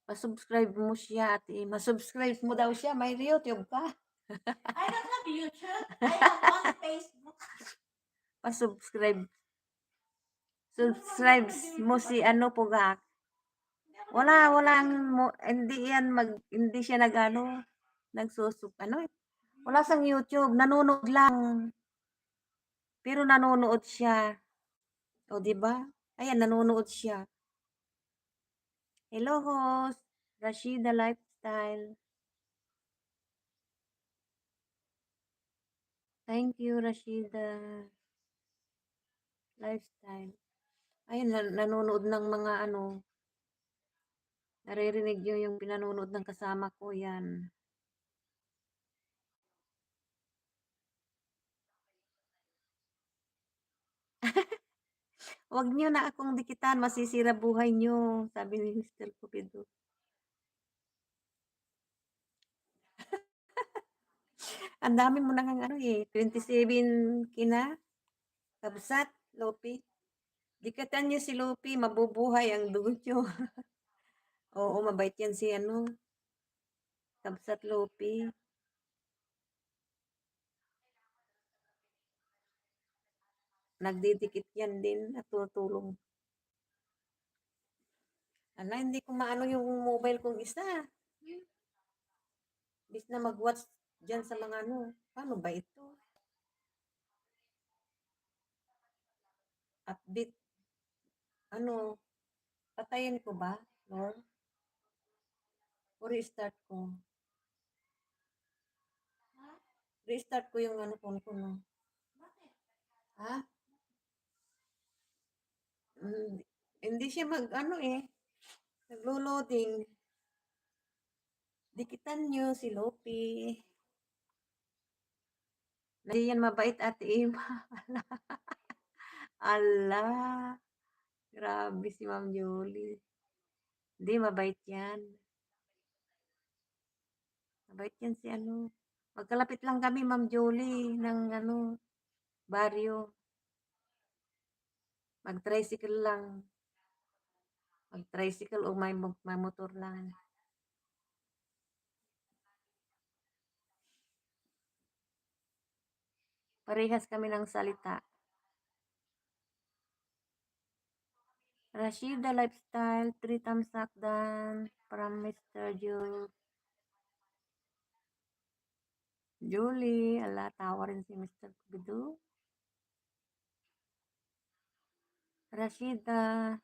Pasubscribe mo siya, ate. Masubscribe mo daw siya. May YouTube ka.
I don't have YouTube. I have only Facebook.
Pasubscribe. Subscribe mo si ano Pugak. Hindi yan hindi siya nagano, ano eh. Wala sang YouTube, nanonood lang. Pero nanonood siya. O, di ba? Ayan, nanonood siya. Hello, host. Rashida Lifestyle. Thank you, Rashida Lifestyle. Ayun, nanonood ng mga ano. Naririnig niyo yung pinanonood ng kasama ko, yan. Huwag niyo na akong dikitan, masisira buhay niyo, sabi ni Mr. Cupido. Ang dami mo nang ano eh, 27 kina, Kabsat, Lopi. Dikatan niyo si Lopi, mabubuhay ang dugo niyo. Oo, mabait yan si ano, Kabsat Lopi. Nagdidikit yan din at tutulong. Ala, hindi ko maano yung mobile kong isa. Bis na mag-watch dyan sa mga ano. Paano ba ito? Update. Ano, patayin ko ba? Or restart ko? Restart ko yung ano phone ko, no? Ha? Hindi siya mag-ano eh. Naglo-loading. Dikitan nyo si Lopi. Hindi yan mabait, Ate Ima. Ala, grabe si Ma'am Julie. Hindi, mabait yan. Mabait yan si ano. Magkalapit lang kami, Ma'am Julie, ng ano, baryo. Mag-tricycle lang. Mag-tricycle o may motor lang. Parehas kami ng salita. Rashida Lifestyle, 3 thumbs up dan from Mr. Julie. Ala, tawa rin si Mr. Kubidu. Rashida,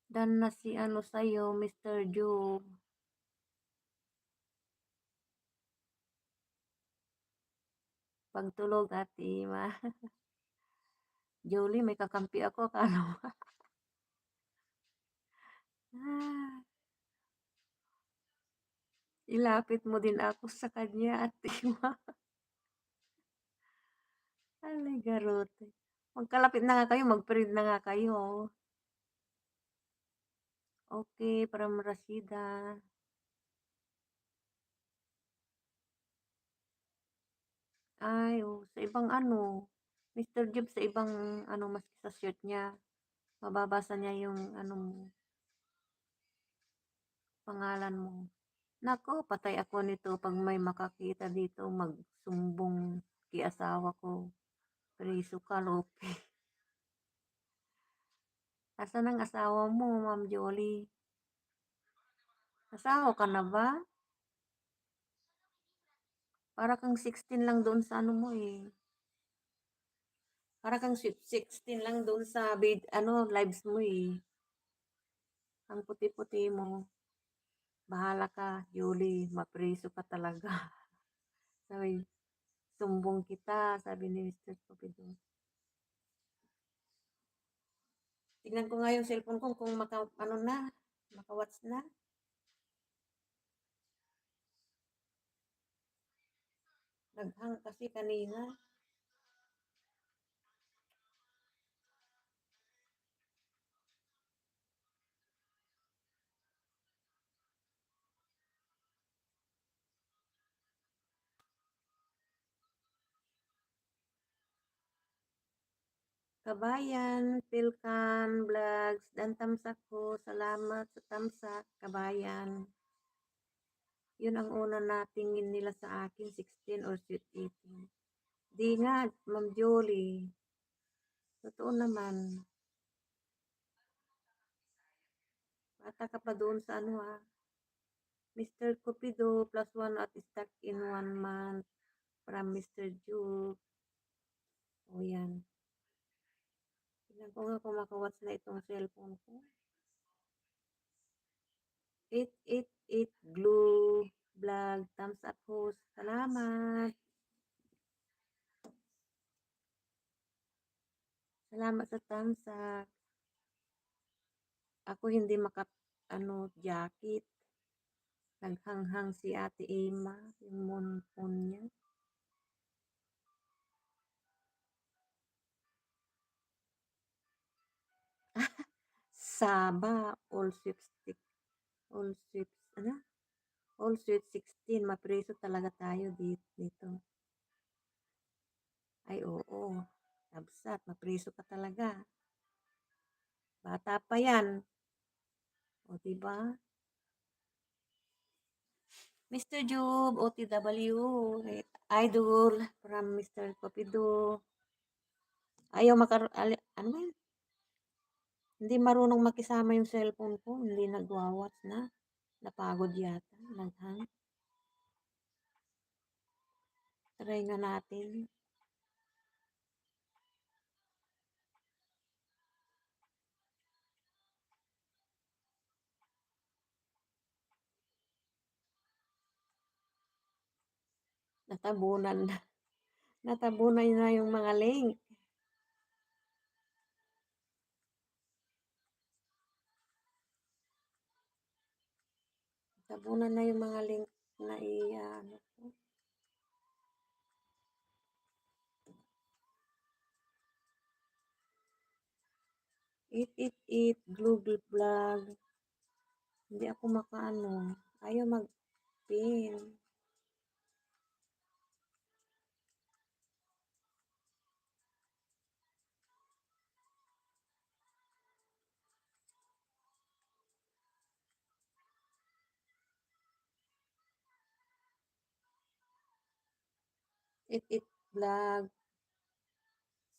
dan na si ano sa'yo, Mr. Joe. Pagtulog, Ate Ima. Julie, may kakampi ako. Akala mo. Ah, ilapit mo din ako sa kanya, Ate Ima. Alay, garote. Magkalapit na nga kayo, mag-friend na nga kayo. Okay, from Rashida. Ay, oh, sa ibang ano, Mr. Job sa ibang ano, maski sa shirt niya, mababasa niya yung ano mo, pangalan mo. Nako, patay ako nito pag may makakita dito, magsumbong kay asawa ko. Priso ka, Lope. Asan ang asawa mo, Ma'am Jolie? Asawa ka na ba? Para kang 16 lang doon sa ano mo eh. Para kang 16 lang doon sa ano, lives mo eh. Ang puti-puti mo. Bahala ka, Julie. Mapriso ka talaga. Sabi, sumbong kita, sabi ni Mr. Cupido. Tignan ko nga yung cellphone ko kung ano na, maka-watch na. Naghang kasi kanina. Kabayan, Pilkan, Vlogs, dan tamsak ko. Salamat sa tamsak, kabayan. Yun ang una na tingin nila sa akin, 16 or 18. Di nga, Ma'am Jolie. Totoo naman. Bata ka pa doon sa ano ah. Mr. Cupido plus 1 at stuck in 1 month from Mr. Juke. O yan. Tignan ko nga kung makawatch na itong cellphone ko. 888 Glue Vlog. Thumbs up host. Salamat. Salamat sa thumbs up. Ako hindi ano, jacket. Naghanghang si Ate Emma. Yung monpon niya. Saba. All sweeps. All sweeps. Ano? All sweet 16. Mapreso talaga tayo dito. Ay, oo. Labsat. Mapreso ka talaga. Bata pa yan. O, 'di ba? Mr. Job, OTW, idol from Mr. Cupido. Ayaw ano ba yun? Hindi marunong makisama yung cellphone ko, hindi nagwa-watch na. Napagod yata, nag-hang. Try nga natin. Natabunan na. Natabunan na yung mga link. Natabunan na yung mga link na ano ko. Eat, Google Vlog. Hindi ako makaano. Ayaw mag-pin. Eat Vlog.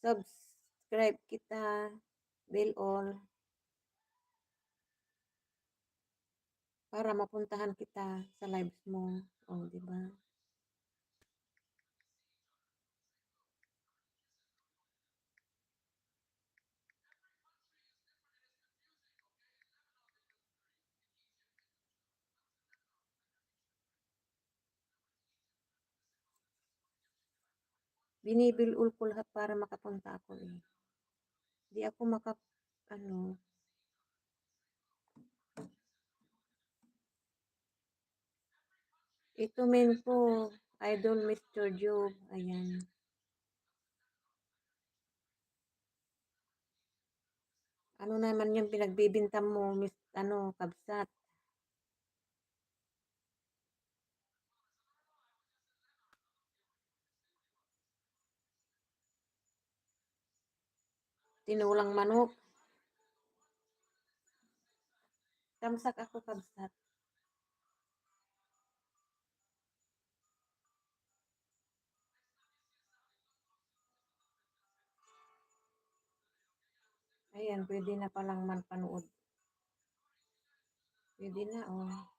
Subscribe kita. Bell all. Para mapuntahan kita sa lives mo. O, di ba? Binibilul ko lahat para makapunta ako eh. Di ako ano. Ito men ko, Idol Mr. Job. Ayan. Ano naman yung pinagbibinta mo, kabsat. Tinulang manok. Tamsak ako kabsat. Ayan, pwede na palang manpanood. Pwede na, oh.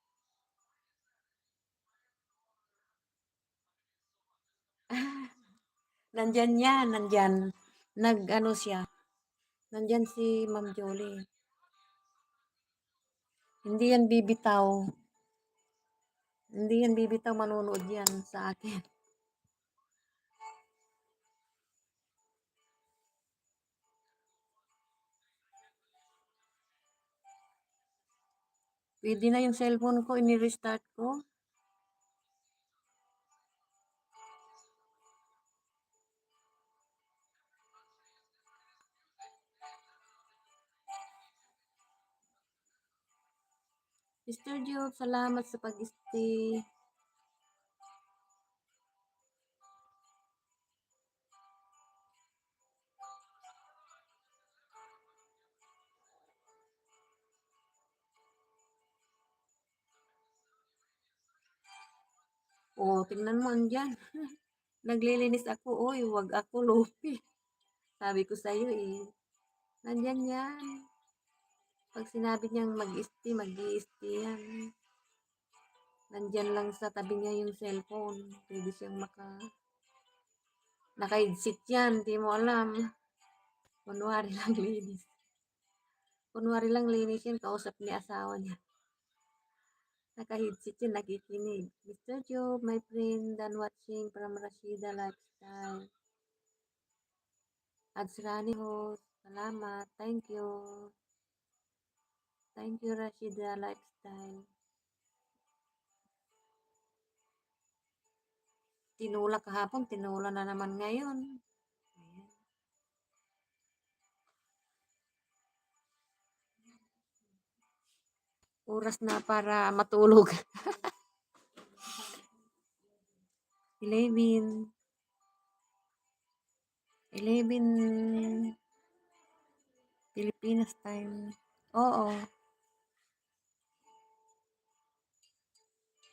Nandyan yan, nandyan. Nag-ano siya. Nandyan si Ma'am Jolie. Hindi yan bibitaw. Hindi yan bibitaw, manonood yan sa akin. Pwede na yung cellphone ko, ini-restart ko. Mr. Job, salamat sa pag-stay. Oh, tingnan mo andyan. Naglilinis ako, oy, wag ako lupi. Sabi ko sa'yo eh. Nandyan yan. Pag sinabi niyang mag-stay, mag-i-stay yan. Nandyan lang sa tabi niya yung cellphone. Pwede siyang naka-headset yan, di mo alam. Kunwari lang linis. Kunwari lang linis yan, kausap ni asawa niya. Naka-headset yan, nakikinig. Mr. Job, my friend, done watching from Rashida Lifestyle. Adsrani host, salamat, thank you. Thank you, Rashida Lifestyle. Tinula kahapon, tinula na naman ngayon. Ayan. Oras na para matulog. 11. 11 Pilipinas time. Oo.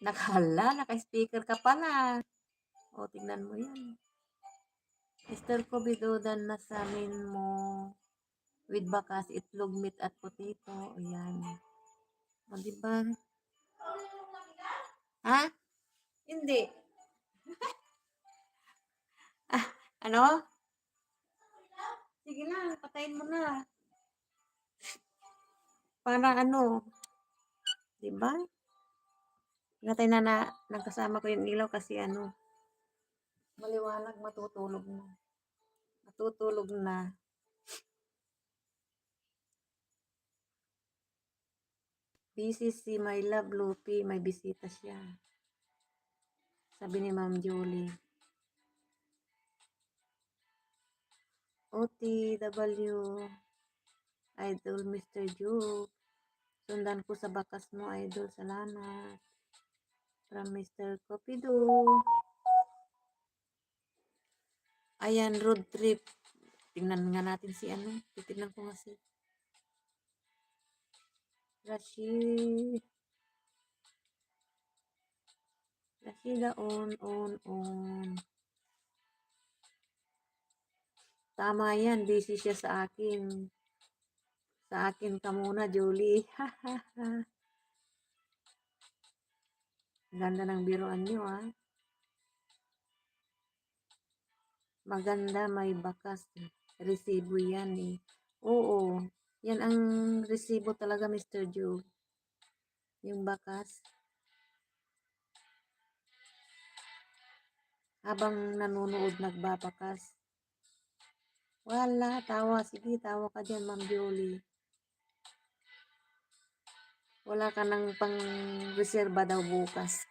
Naka-speaker ka pala. O, tignan mo yan. Mister ko bidudan na sa amin mo with bakas, itlog, meat at potato. Ayan. O, diba? Ha? Hindi. Ah, ano? Sige lang, patayin mo na. Para ano, diba? Natay na ng kasama ko yung ilaw kasi ano, maliwanag, matutulog na. Matutulog na. Busy si my love, Lupi. May bisita siya. Sabi ni Ma'am Julie. OTW. Idol Mr. Juke. Sundan ko sa bakas mo, Idol. Salamat. From Mr. Copido. Ayan, road trip. Tingnan nga natin si ano. Titignan ko nga si Rashid. Rashida on. Tama yan, busy siya sa akin. Sa akin ka muna, Julie. Ganda ng biruan nyo, ah. Maganda, may bakas. Resibo yan, eh. Oo, yan ang resibo talaga, Mr. Joe. Yung bakas. Habang nanonood, nagbabakas. Wala, tawa. Sige, tawa ka dyan, Ma'am Julie. Wala ka nang pang-reserva daw bukas.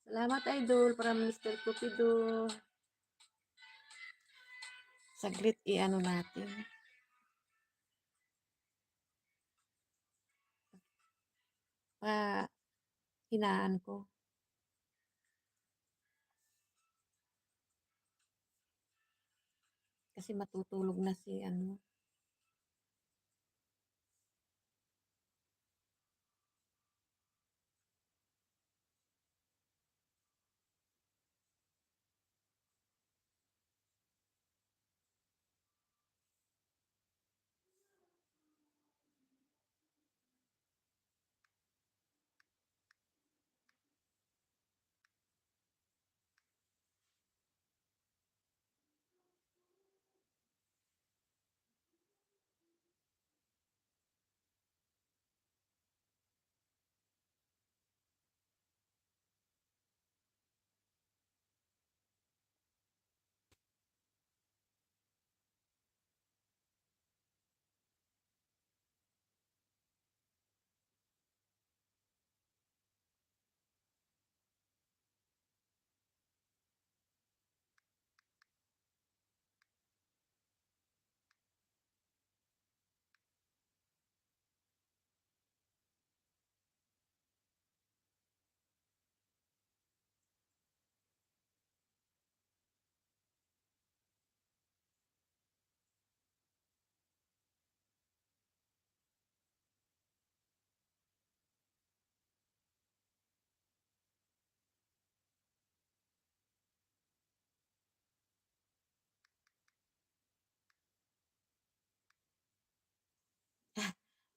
Salamat, Idol, para Mr. Cupido. Saglit, i-ano natin. Hinaan ko. Kasi matutulog na si ano.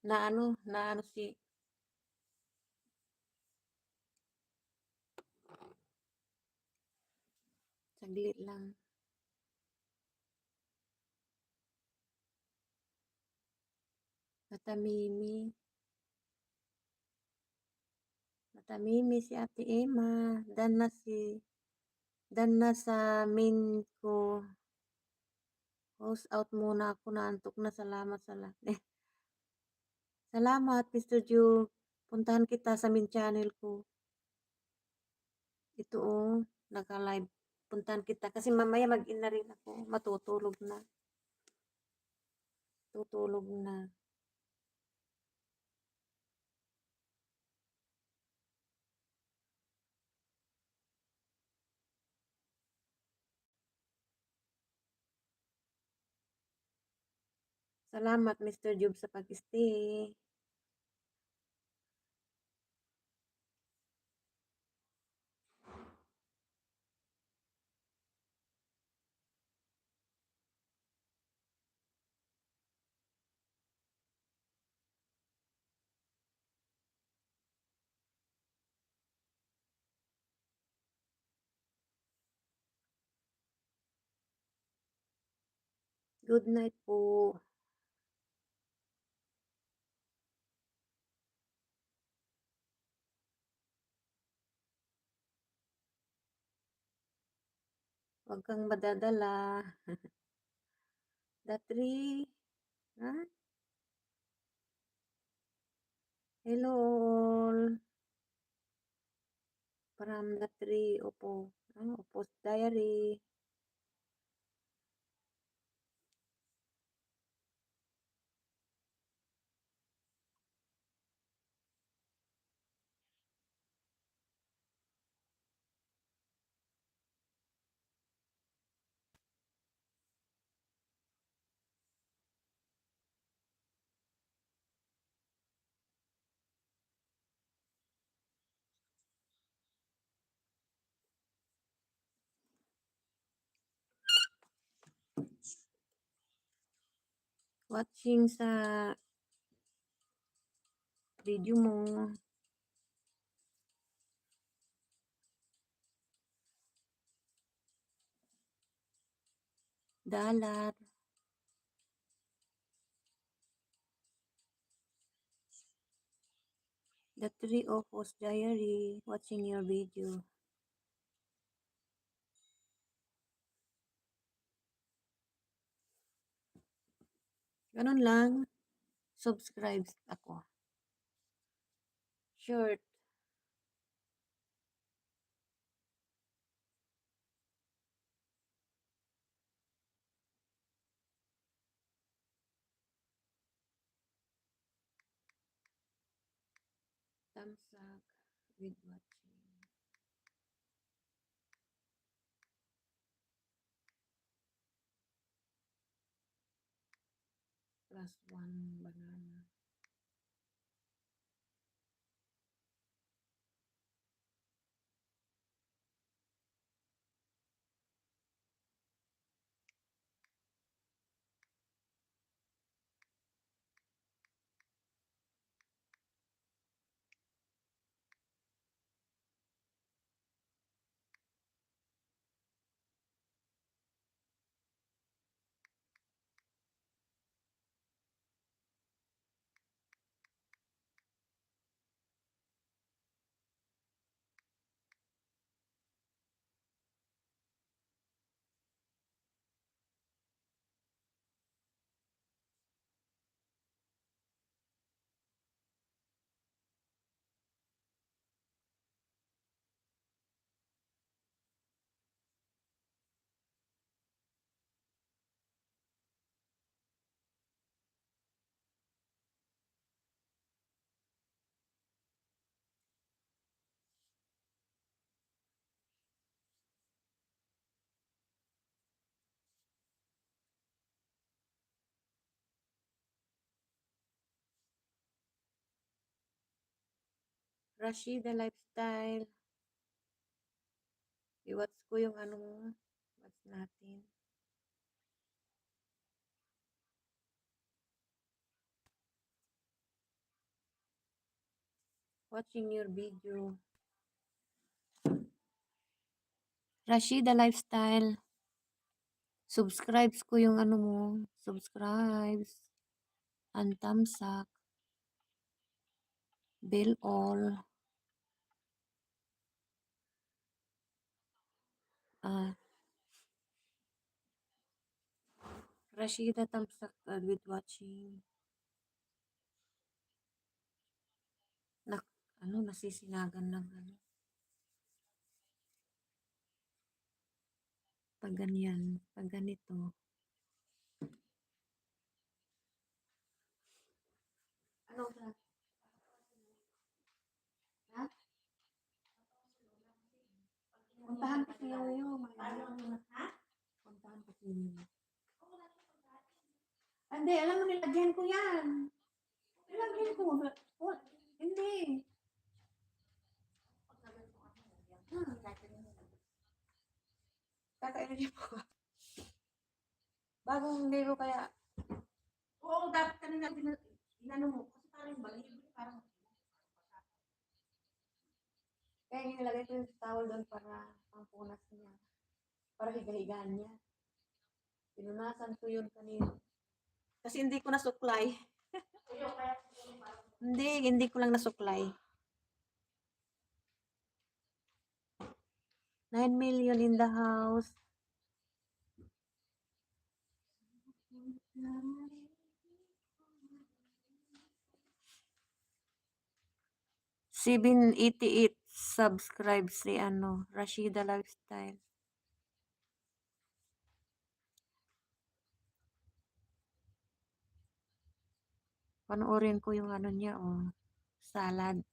Na ano si saglit lang. Matamimi. Matamimi si Ate Emma. Dan na sa main ko. Host out muna ako. Naantok na. Salamat. Salamat, Mr. Joe. Puntahan kita sa main channel ko. Ito, oh. Naka-live. Puntahan kita. Kasi mamaya mag-in na rin ako. Matutulog na. Tutulog na. Salamat Mr. Job sa pag-stay. Good night po. Huwag kang madadala. The tree. Ha? Hello all. From the tree. Opo. Opo's diary. Watching sa video mo. Dalat. The tree of Opo's diary. Watching your video. Ganun lang. Subscribe ako. Short. Thumbs up with watching. +1 banana. Rashida Lifestyle. I-watch ko yung ano mo. Watch natin. Watching your video. Rashida Lifestyle. Subscribes ko yung ano mo. Subscribes. And thumbs up. Bell all. Rashida thumbs up with watching. Nasisinagan lang. Pag ganyan. Pag ganito. Ano ba? Ha? Puntahan ko si Yoyo.
Ha?
Puntahan ko si Yoyo. Ay, Hindi, alam mo nilagyan ko yan. Nilagyan ko. Oh, hindi. Kakainin po. Bagong laro kaya.
Oo, dapat kanina inano mo. Kasi parang balik, parang
Kaya nilagay ko yung towel doon para pampunas niya. Para higa-higaan niya. Pinunasan ko yun kanina. Kasi hindi ko nasuklay.
ayun, kaya
Hindi ko lang nasuklay. 9 million in the house. $788 subscribes si ano, Rashida Lifestyle. Panoorin ko yung ano niya, oh. Salad.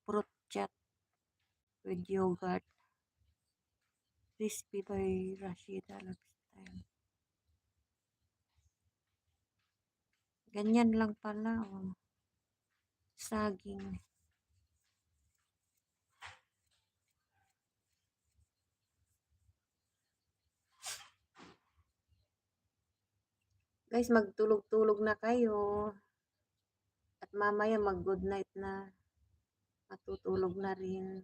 Fruit chat with yogurt. Crispy by Rashida Lifestyle. Ganyan lang pala, oh. Saging. Guys, magtulog-tulog na kayo. At mamaya mag-good night na. Matutulog na rin.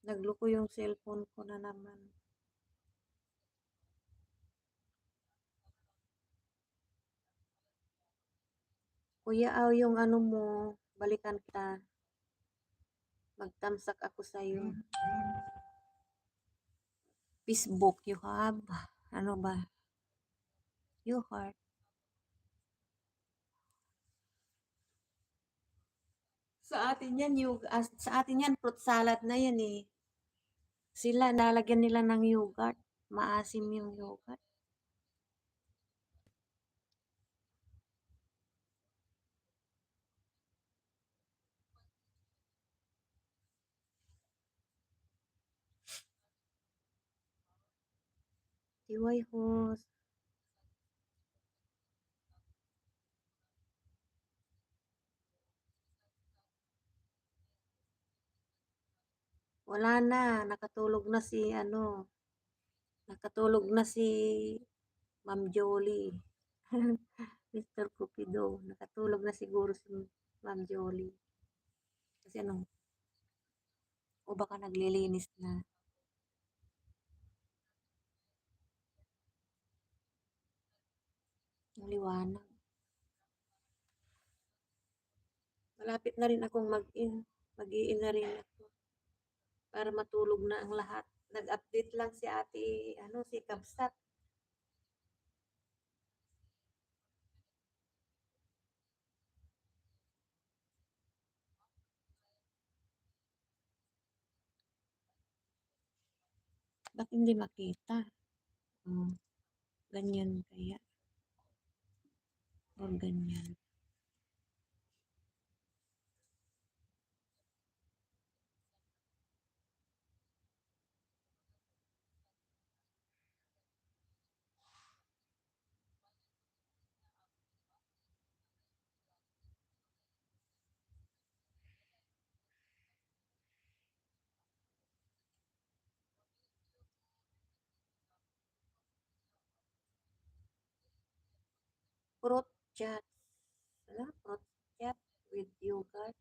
Nagloko yung cellphone ko na naman. Kuya, yung ano mo, balikan kita. Magtamsak ako sa'yo. Facebook, you have? Ano ba? You heart. Sa atin yan, fruit salad na yan eh. Sila, nalagyan nila ng yogurt. Maasim yung yogurt. Tiway hos. Wala na, nakatulog na si ano. Nakatulog na si Ma'am Jolie. Mr. Cupido. Nakatulog na siguro si Ma'am Jolie. Kasi ano, o baka naglilinis na. Ang liwanag. Malapit na rin akong mag-i-in na rin ako. Para matulog na ang lahat. Nag-update lang si ate, ano, si Kabsat. Ba't hindi makita? Oh, ganyan kaya. O ganyan. Fruit chat. Ano? Fruit chat with yogurt.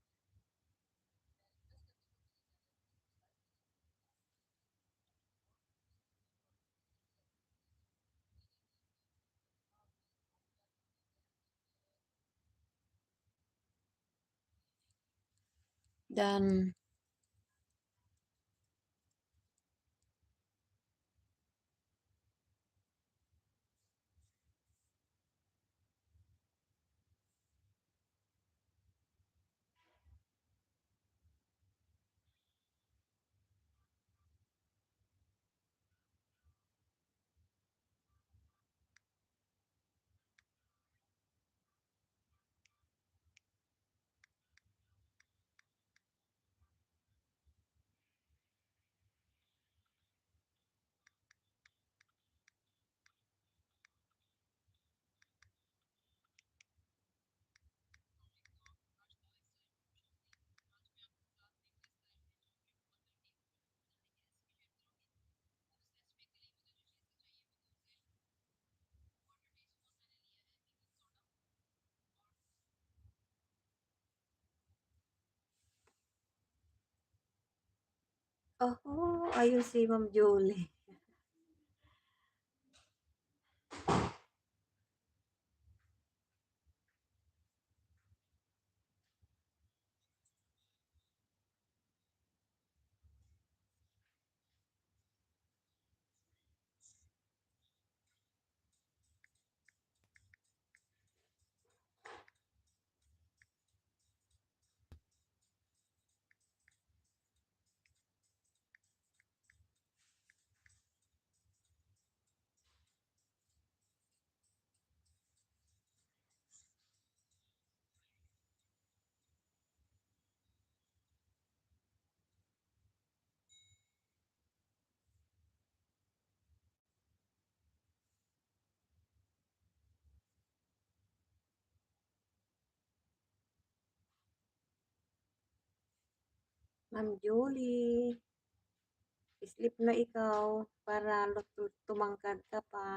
Dan Oh, ayun si Ma'am Julie. Ma'am Julie, sleep na ikaw para tumangkad ka pa.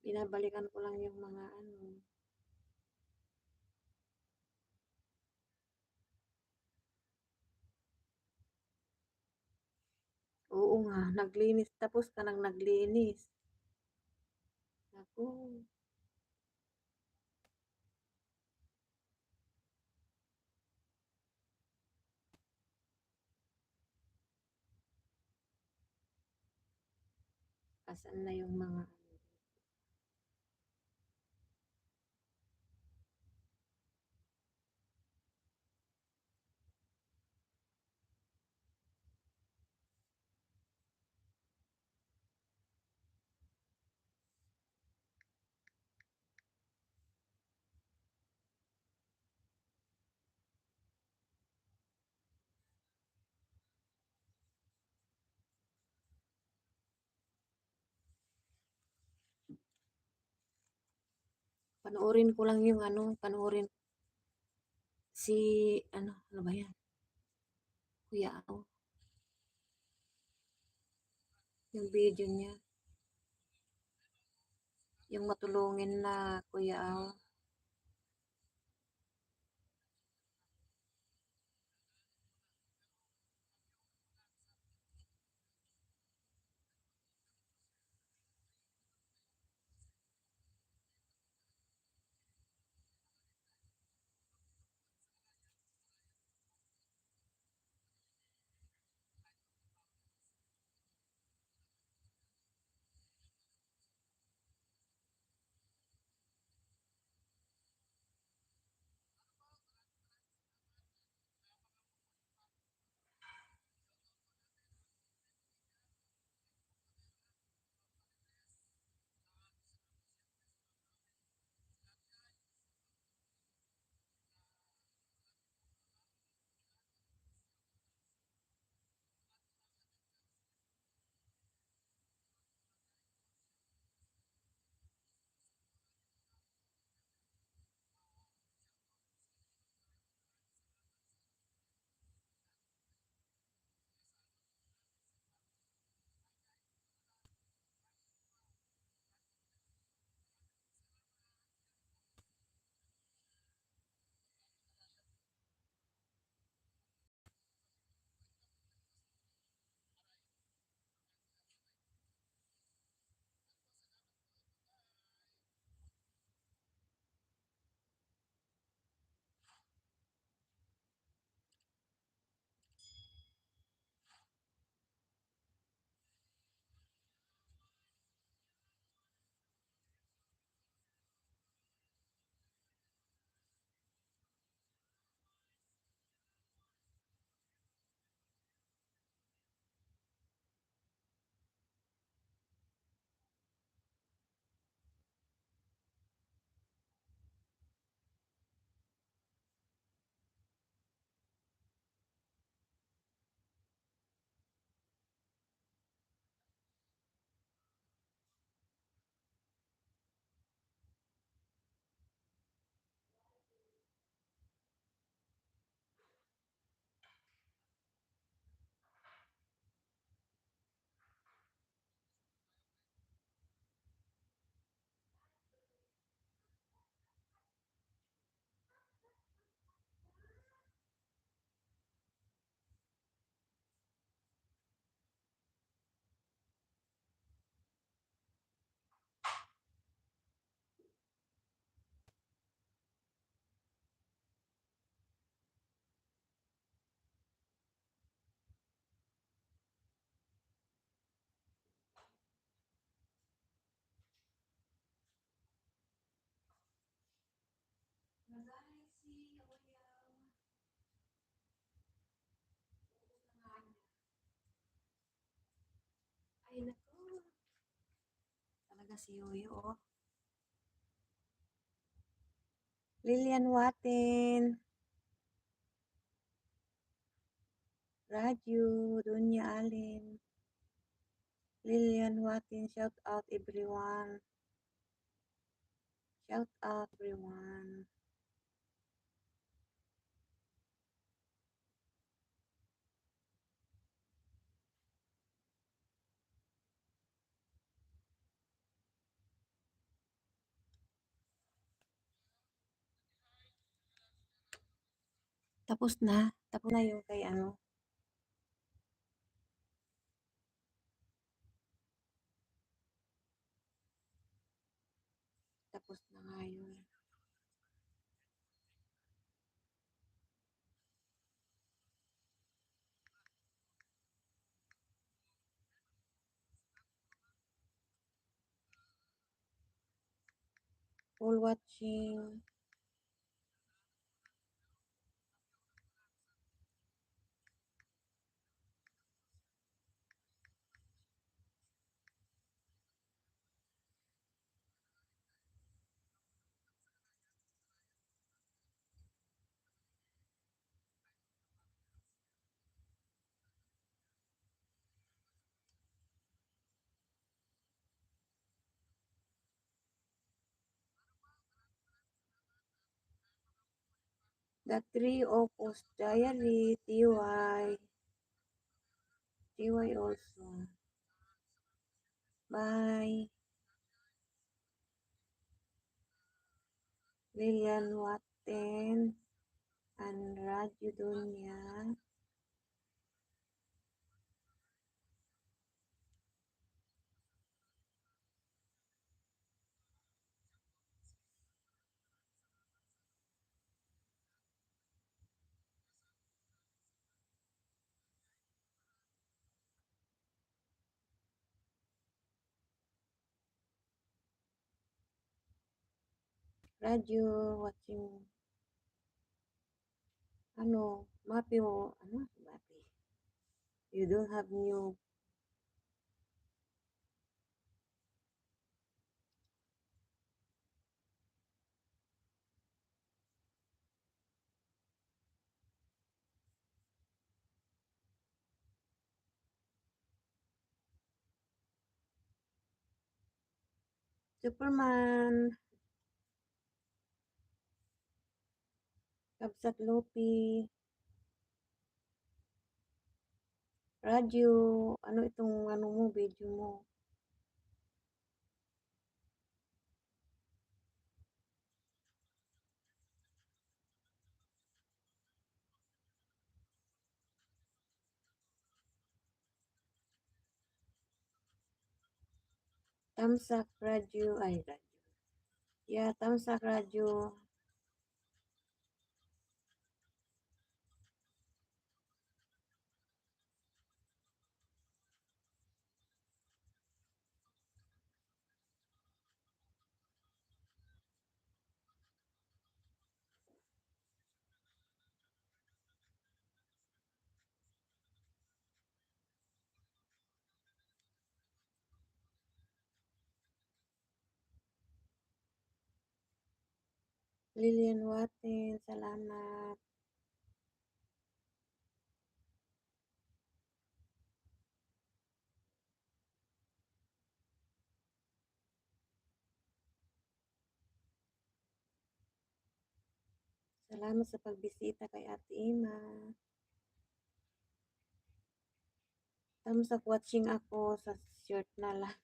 Binabalikan ko lang yung mga ano. Oo nga, naglinis tapos ka ng naglinis. Naku, asan na yung mga ano. Panoorin ko lang yung ano, panoorin si ano ba yan? Kuya Ao, yung video niya, yung matulungin na Kuya Ao. si Yuyo, oh. Lilian Watin, Raju, Dunya Alim, Lilian Watin, shout out everyone. Shout out everyone. Tapos na. Tapos na yung kay ano. Tapos na nga yun. All watching. The Three of Us Diary, TY. TY also. Bye. Lilian Watten and Raju Dunya. Raju watching. Ano, Mapi mo. Ano? Mapi. You don't have new. Superman. Kabsat Lupi. Raju. Ano itong ano mo, video mo? Tamsak Raju. Ay, Raju. Yeah, Tamsak Raju. Lilian Watin, salamat. Salamat sa pagbisita kay Ate Ima. Tamsak watching ako sa short na lang.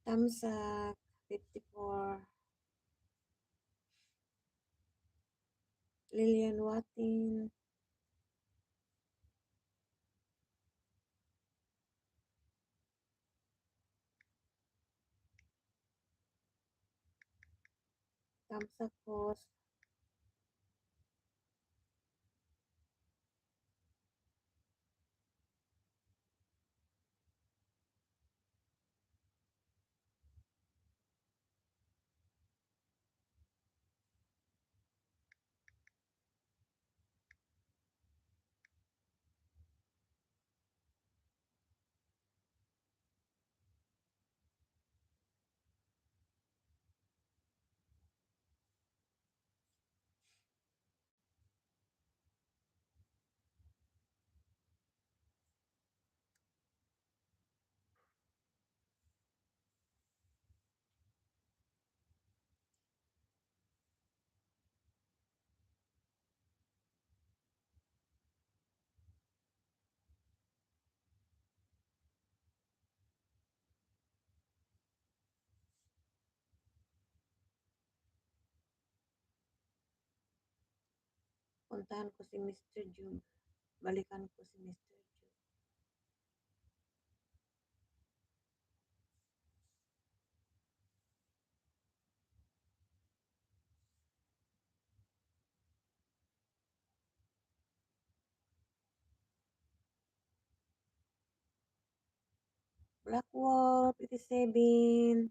Tamsak, 54. Lilian Watin. Tamsak Post. Puntahan ko si Mr. Jug. Balikan ko si Mr. Jug. Black Wolf, 87.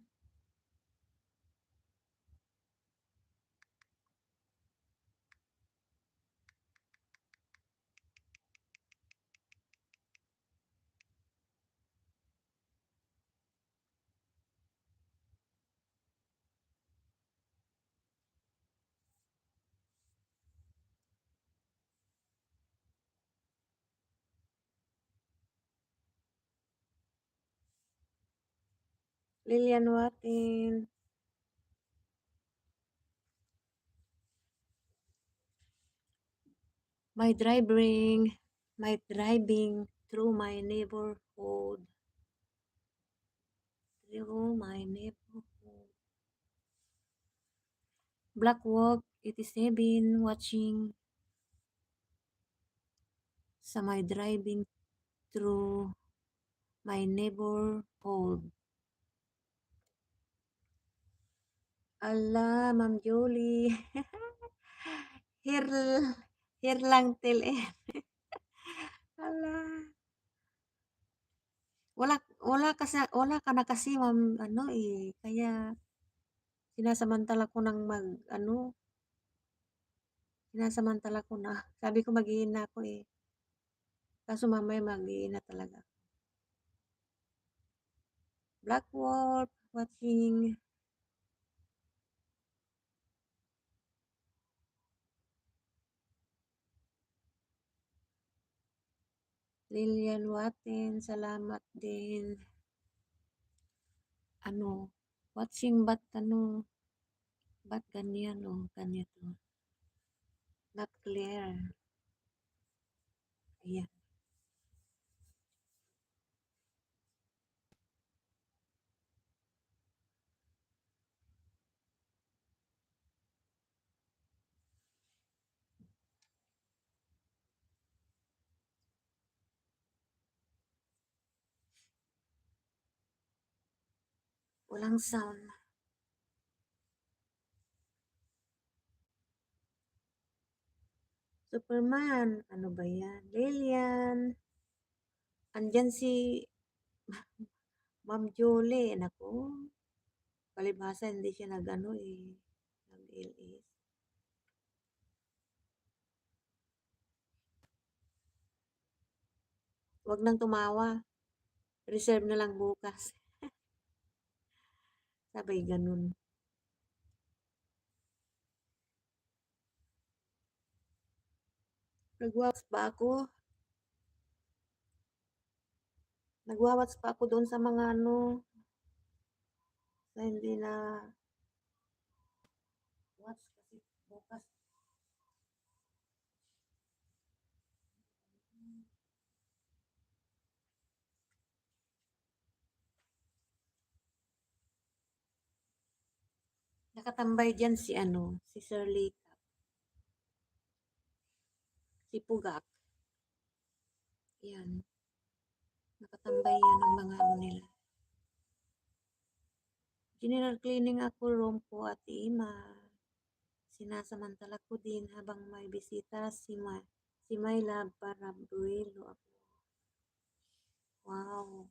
Lilian Watin. My driving through my neighborhood. Through my neighborhood. Black Wolf, 87. Watching sa my driving through my neighborhood. Ala, Ma'am Jolie. Here, here lang till end. Ala. Wala ka na kasi ma'am, ano eh, kaya sinasamantala ko ng sinasamantala ko na. Sabi ko mag-iina ako eh. Kaso mamaya mag-iina talaga. Black Wolf, watching. Lilian Watin, salamat din. Ano, watching ba't ganyan o, ganito. Not clear. Ayan. Walang sound. Superman, ano ba yan? Lilian. Andyan si Ma'am Jolie, naku. Palibhasa hindi siya nag-ano eh, nag-LS. Huwag nang tumawa. Reserve na lang bukas. Sabay ganun. Nagwawats pa ako. Nagwawats pa ako doon sa mga ano, sa hindi na watch kasi bukas. Nakatambay diyan si ano, si Sir Likap, si Pugak. Yan, nakatambay yan ng mga ano nila. General cleaning ako, room ko at Ima. Sinasamantala ko din habang may bisita si My Love para buwelo ako. Wow.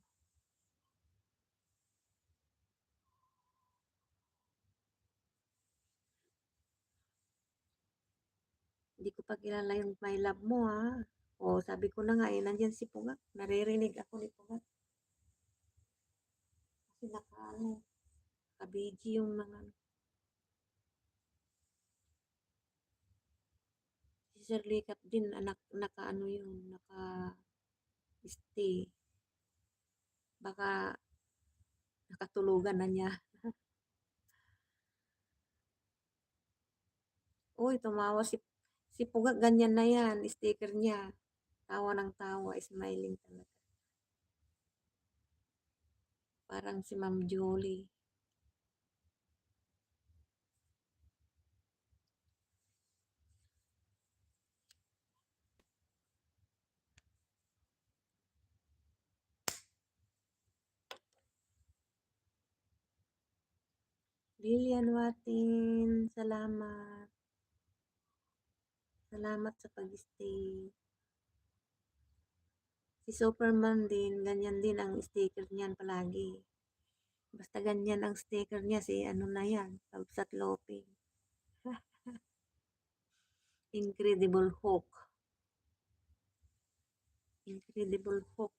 Hindi ko pa kilala yung My Love mo ha. O sabi ko na nga eh, nandyan si Pugak. Naririnig ako ni Pugak. Kasi naka-ano, kabiji yung mga si Sir Likap din anak naka-ano yun, naka-stay. Baka nakatulugan na niya. Uy, tumawa si Pugak, ganyan na yan, sticker niya. Tawa ng tawa, smiling talaga. Parang si Ma'am Jolie. Lilian Watin, salamat. Salamat sa pag-stay. Si Superman din, ganyan din ang sticker niyan palagi. Basta ganyan ang sticker niya, si ano na yan, Kabsat Loping. Incredible Hulk. Incredible Hulk.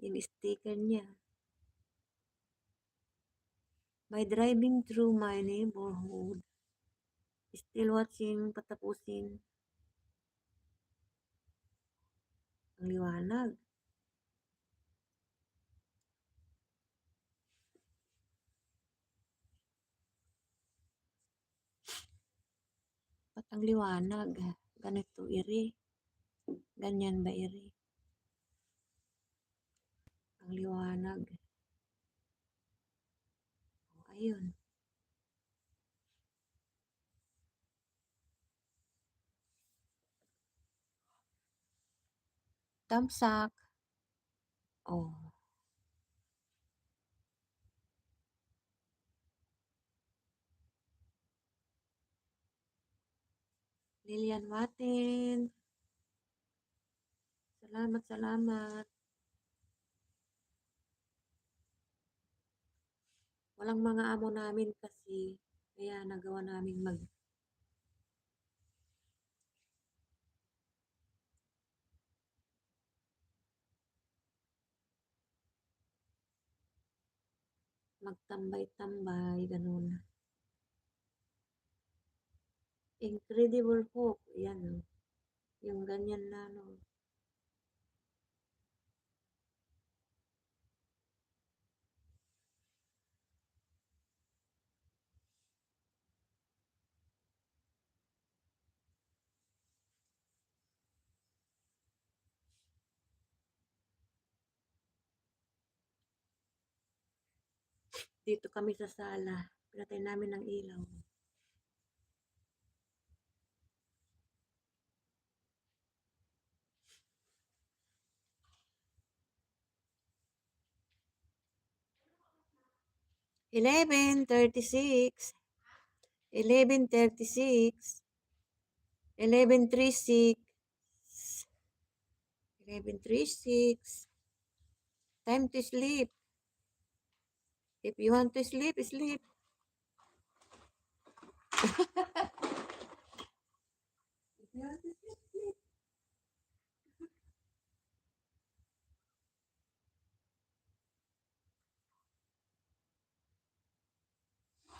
Yung sticker niya. By driving through my neighborhood, still watching, patapusin. Ang liwanag. Ba't ang liwanag? Ganito, iri. Ganyan ba, iri? Ang liwanag. O, ayun. Tamsak. Oh. Lilian Watin. Salamat, salamat. Walang mga amo namin kasi, kaya nagawa namin magtambay-tambay, ganun. Incredible Hulk, yan. Yung ganyan na, no. Dito kami sa sala. Pinatay namin ng ilaw. Eleven 36. 11:36. 11:36. 11:36. Time to sleep. If you want to sleep, sleep. If you want to sleep, sleep.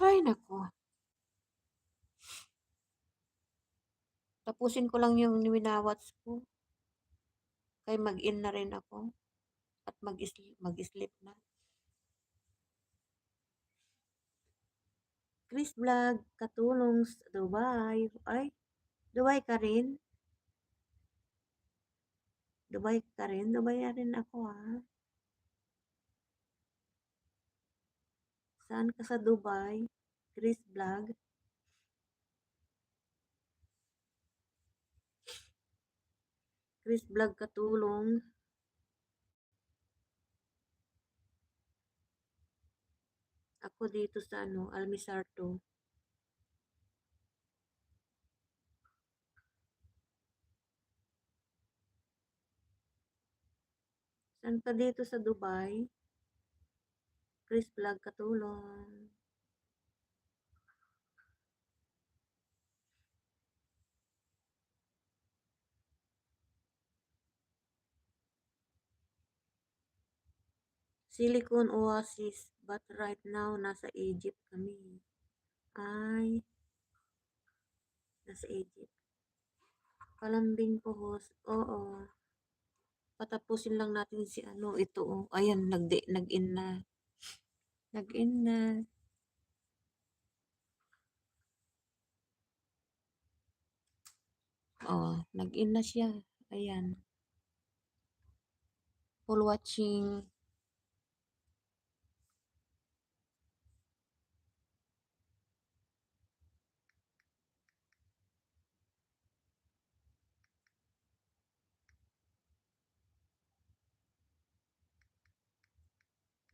Ay, nako. Tapusin ko lang yung winawats ko. Kaya mag-in na rin ako. At mag-sleep na. Chris Vlog, katulong sa Dubai. Ay, Dubai ka rin? Dubai ka rin? Dubai na rin ako ha. Saan ka sa Dubai? Chris Vlog? Chris Vlog katulong. Ako dito sa ano, Almisarto. Saan ka dito sa Dubai? Chris Vlog katulong. Silicon Oasis, but right now nasa Egypt kami. Ay, nasa Egypt. Kalambing po host. Oo. Patapusin lang natin si ano, ito oh. Ayan, nag-in na. Nag-in na. Oh, nag-in na siya. Ayan. Full watching.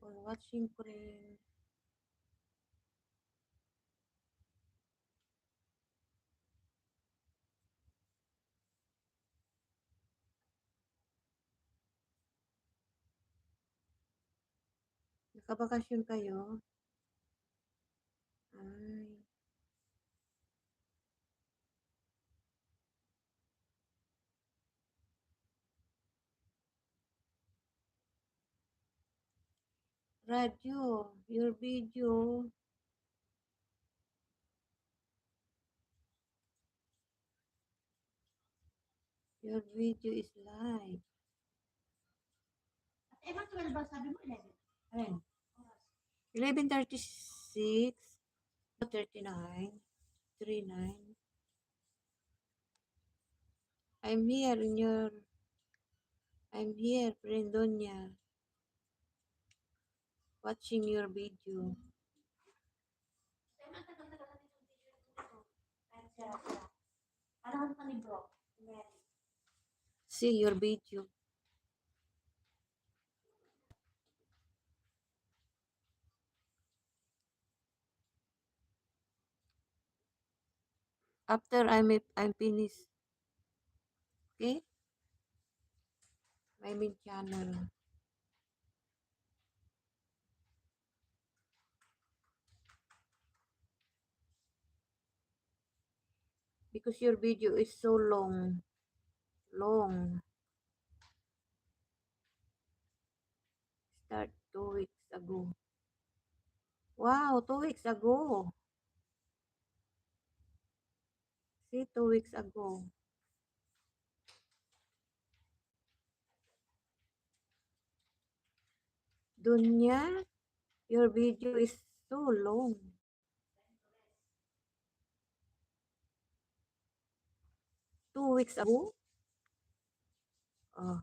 Full watching ko rin. Nakabakasyon kayo? Ay. Radio, your video. Your video is live.
At eman 12 ba sabi mo 11?
Ayun. 11:36, 39, 39. I'm here in your, I'm here, Brendonia, watching your video.
Eman tagal-tagal natin yung video nito. Kahit sira-sira. Panahon pa ni bro. Mary.
See your video. After I'm finished. Okay? My main channel. Because your video is so long. Long. Start 2 weeks ago. Wow, 2 weeks ago. See, 2 weeks ago. Dunya, your video is so long. Two weeks ago? Oh.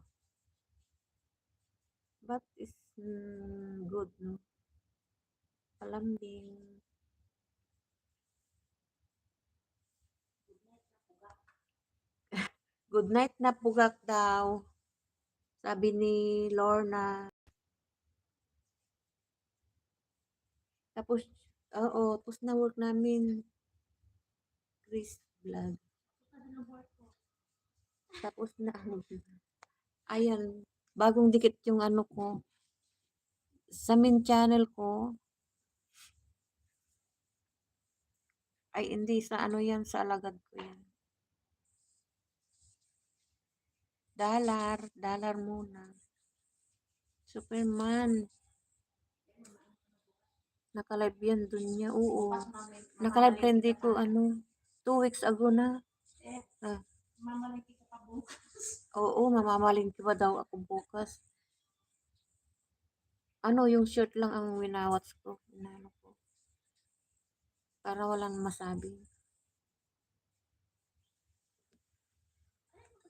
But it's good, no? Palambing. Good night na pugak daw. Sabi ni Lorna. Tapos, oo, tapos na work namin. Chris Vlog. Tapos na ang ayan, bagong dikit yung ano ko. Sa main channel ko, ay hindi, sa ano yan, sa alagad ko yan. Dollar muna. Superman. Naka-live yan dun niya, oo. Naka-live ka hindi ko, 2 weeks ago na.
Eh,
Ah,
mamalaki ka pa bukas.
oo, mamamalingki pa daw ako bukas. Ano, yung shirt lang ang winawats ko. Inano ko. Para walang masabi.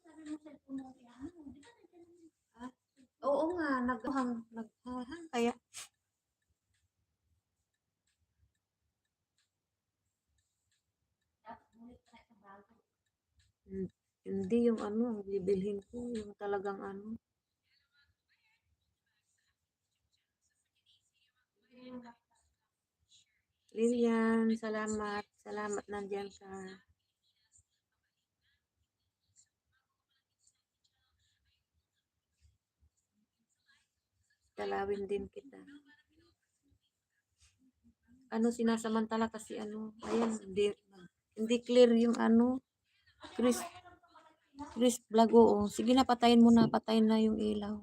Sabi mo cellphone mo kaya ano, di ba nandiyan?
Oo nga, naghahang, kaya Hmm, hindi yung ano, ang bibilhin ko, yung talagang ano. Lilian, salamat. Salamat nandiyan ka. Dalawin din kita. Ano sinasamantala kasi ano, ayan, hindi clear yung ano, Chris, Chris vlog, oo. Sige na, patayin mo na, patayin na yung ilaw.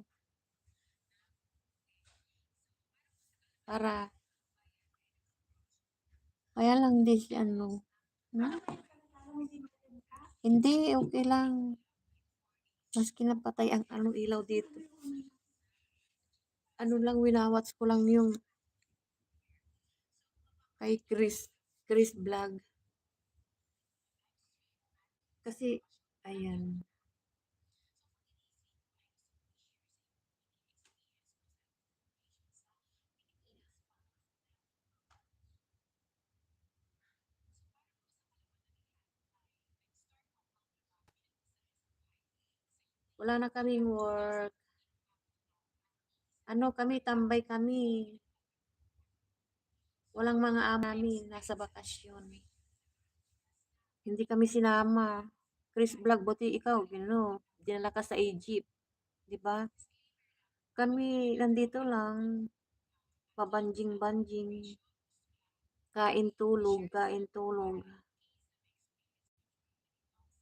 Para, kaya lang di si ano. Hmm? Hindi, okay lang. Maski napatay ang ano ilaw dito. Ano lang, winawatch ko lang yung kay Chris vlog. Kasi, ayan, wala na kaming work. Ano kami, tambay kami. Walang mga amo namin, nasa bakasyon. Hindi kami sinama. Chris vlog, buti ikaw, dinala ka sa Egypt, di ba? Kami nandito lang, pabanjing-banjing, kain tulog.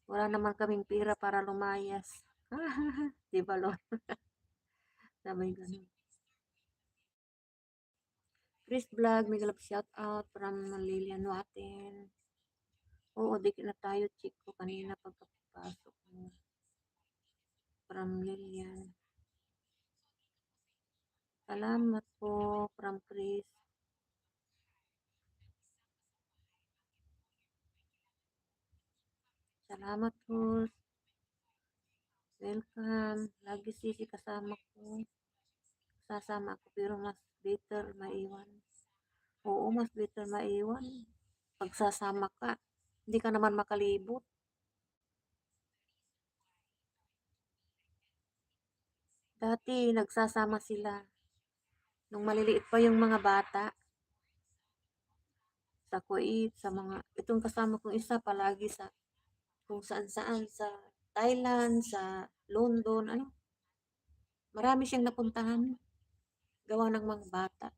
Wala naman kaming pira para lumayas. Di ba, Lord? Sabay ganun. Chris vlog, may galap shout out from Lilian Waten. Oo, di na tayo, chick ko kanina pagkapasok mo. From Lilian. Salamat po, from Chris. Salamat po. Welcome. Lagi sisi kasama ko. Sasama ako pero mas better maiwan. Oo, mas better maiwan. Pagsasama ka, hindi ka naman makalibot. Dati, nagsasama sila. Nung maliliit pa yung mga bata. Sa Kuwait, sa mga, itong kasama kong isa palagi sa kung saan-saan, sa Thailand, sa London, ano. Marami siyang napuntahan. Gawa ng mga bata.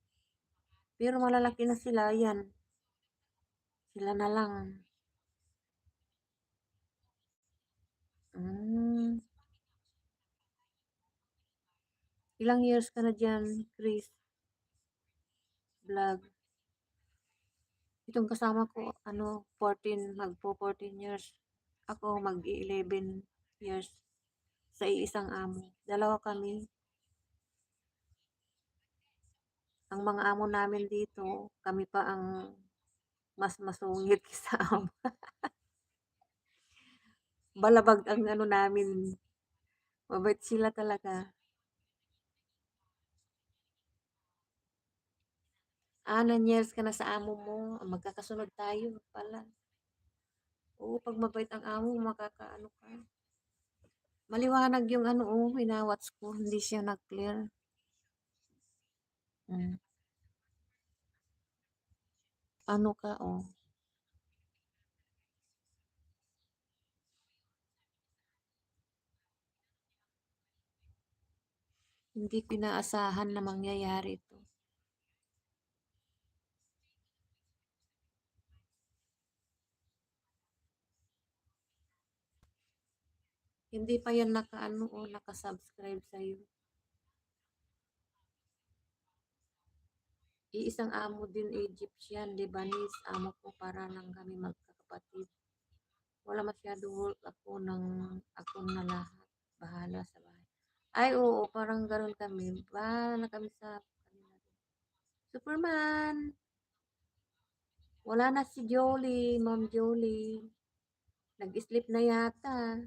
Pero malalaki na sila, yan. Sila na lang. Hmm. Ilang years ka na dyan, Chris? Vlog. Itong kasama ko, ano, 14, magpo 14 years. Ako, mag-11 years sa iisang amo. Dalawa kami. Ang mga amo namin dito, kami pa ang mas masungit sa amo. Balabag ang ano namin. Mabait sila talaga. 9 years ka na sa amo mo. Magkakasunod tayo pala. Oo, pag mabait ang amo, makakaano ka. Maliwanag yung ano, oh, winawatch ko. Hindi siya nag-clear. Mm. Ano ka, oh. Hindi ko inaasahan na mangyayari ito. Hindi pa yan naka-ano, oh, naka-subscribe sa'yo. Iisang amo din, Egyptian, Lebanese, amo ko para lang kami magkakapatid. Wala masyado work ako ako na lahat. Bahala sa bahay. Ay, oo, parang gano'n kami. Bahala na kami sa kanila. Superman! Wala na si Jolie, Ma'am Jolie. Nag-sleep na yata.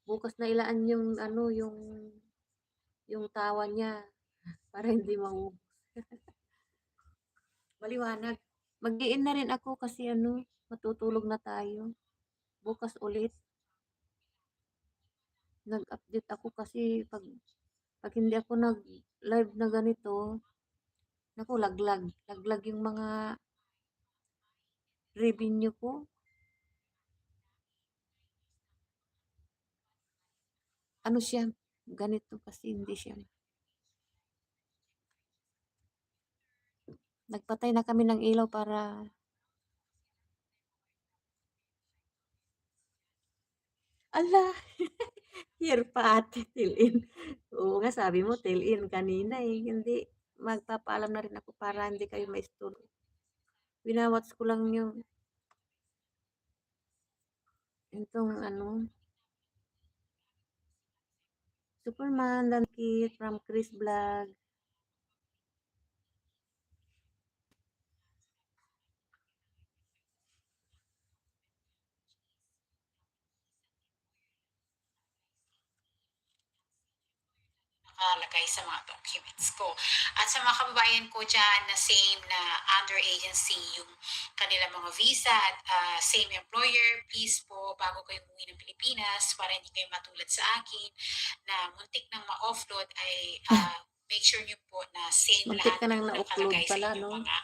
Bukas na ilaan yung ano, yung tawa niya para hindi maubos. Maliwanag. Mag-i-in na rin ako kasi ano, matutulog na tayo. bukas ulit. Nag-update ako kasi pag hindi ako nag-live na ganito, naku laglag. Laglag yung mga revenue ko. Ano siya, ganito kasi hindi siya. Nagpatay na kami ng ilaw para ala, here pa ate, till in. Oo nga sabi mo till in kanina eh. Hindi, magpapaalam na rin ako para hindi kayo maistorbo. Winawatch ko lang itong ano, Superman, Dankit from Chris Vlog.
Nakalagay sa mga documents ko. At sa mga kababayan ko dyan na same na under agency yung kanilang mga visa at same employer, please po, bago kayo umuwi ng Pilipinas, para hindi kayo matulad sa akin na muntik nang ma-offload ay make sure nyo po na same
Muntik
lahat
ka nang
yung
na-upload
nakalagay sa
pala,
inyong
no?
mga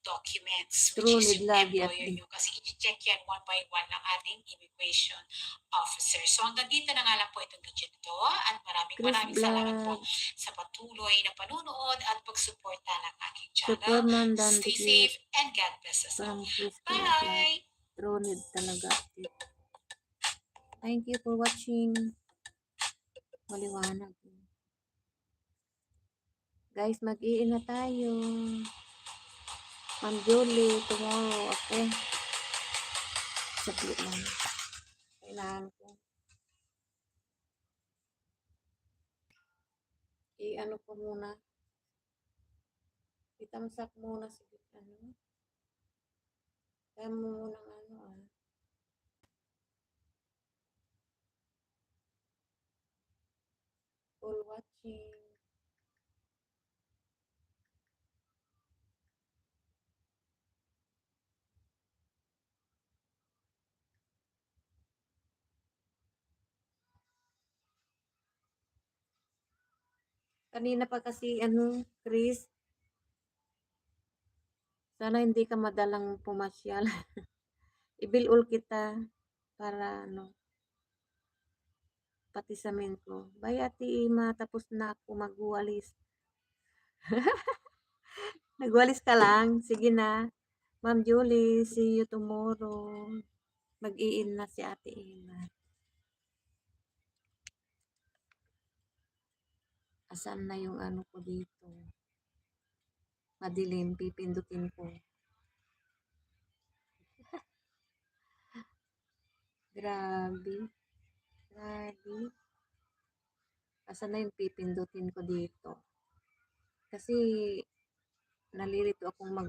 documents, which
True,
is
need
yung
lagi at
employer nyo. Kasi i-check yan one by one ng ating immigration officer. So hanggang dito na nga lang po itong video nito at
Chris
maraming salamat po
Vlog,
sa patuloy na panunood at pagsuporta ng aking channel.
Superman,
Stay
Dankit
safe and God bless us
from
all.
Chris Vlog.
Bye!
True, need talaga. Thank you for watching. Maliwanag. Guys, mag-iin na tayo. Ma'am Julie, tomorrow, okay? Saglit lang. Kailangan ko. I-ano ko muna. Itamsak muna sige. Ano? Kaya mo muna ano. For watching. Kanina pa kasi ano, Chris, sana hindi ka madalang pumasyal. Ibilul kita para ano, pati sa men ko. Bye Ate Ima, tapos na ako magwalis. Nagwalis ka lang? Sige na. Ma'am Julie, see you tomorrow. Mag-iin na si Ate Ima. Asan na yung ano ko dito? Madilim, pipindutin ko. Grabe. Grabe. Asan na yung pipindutin ko dito? Kasi nalilito akong mag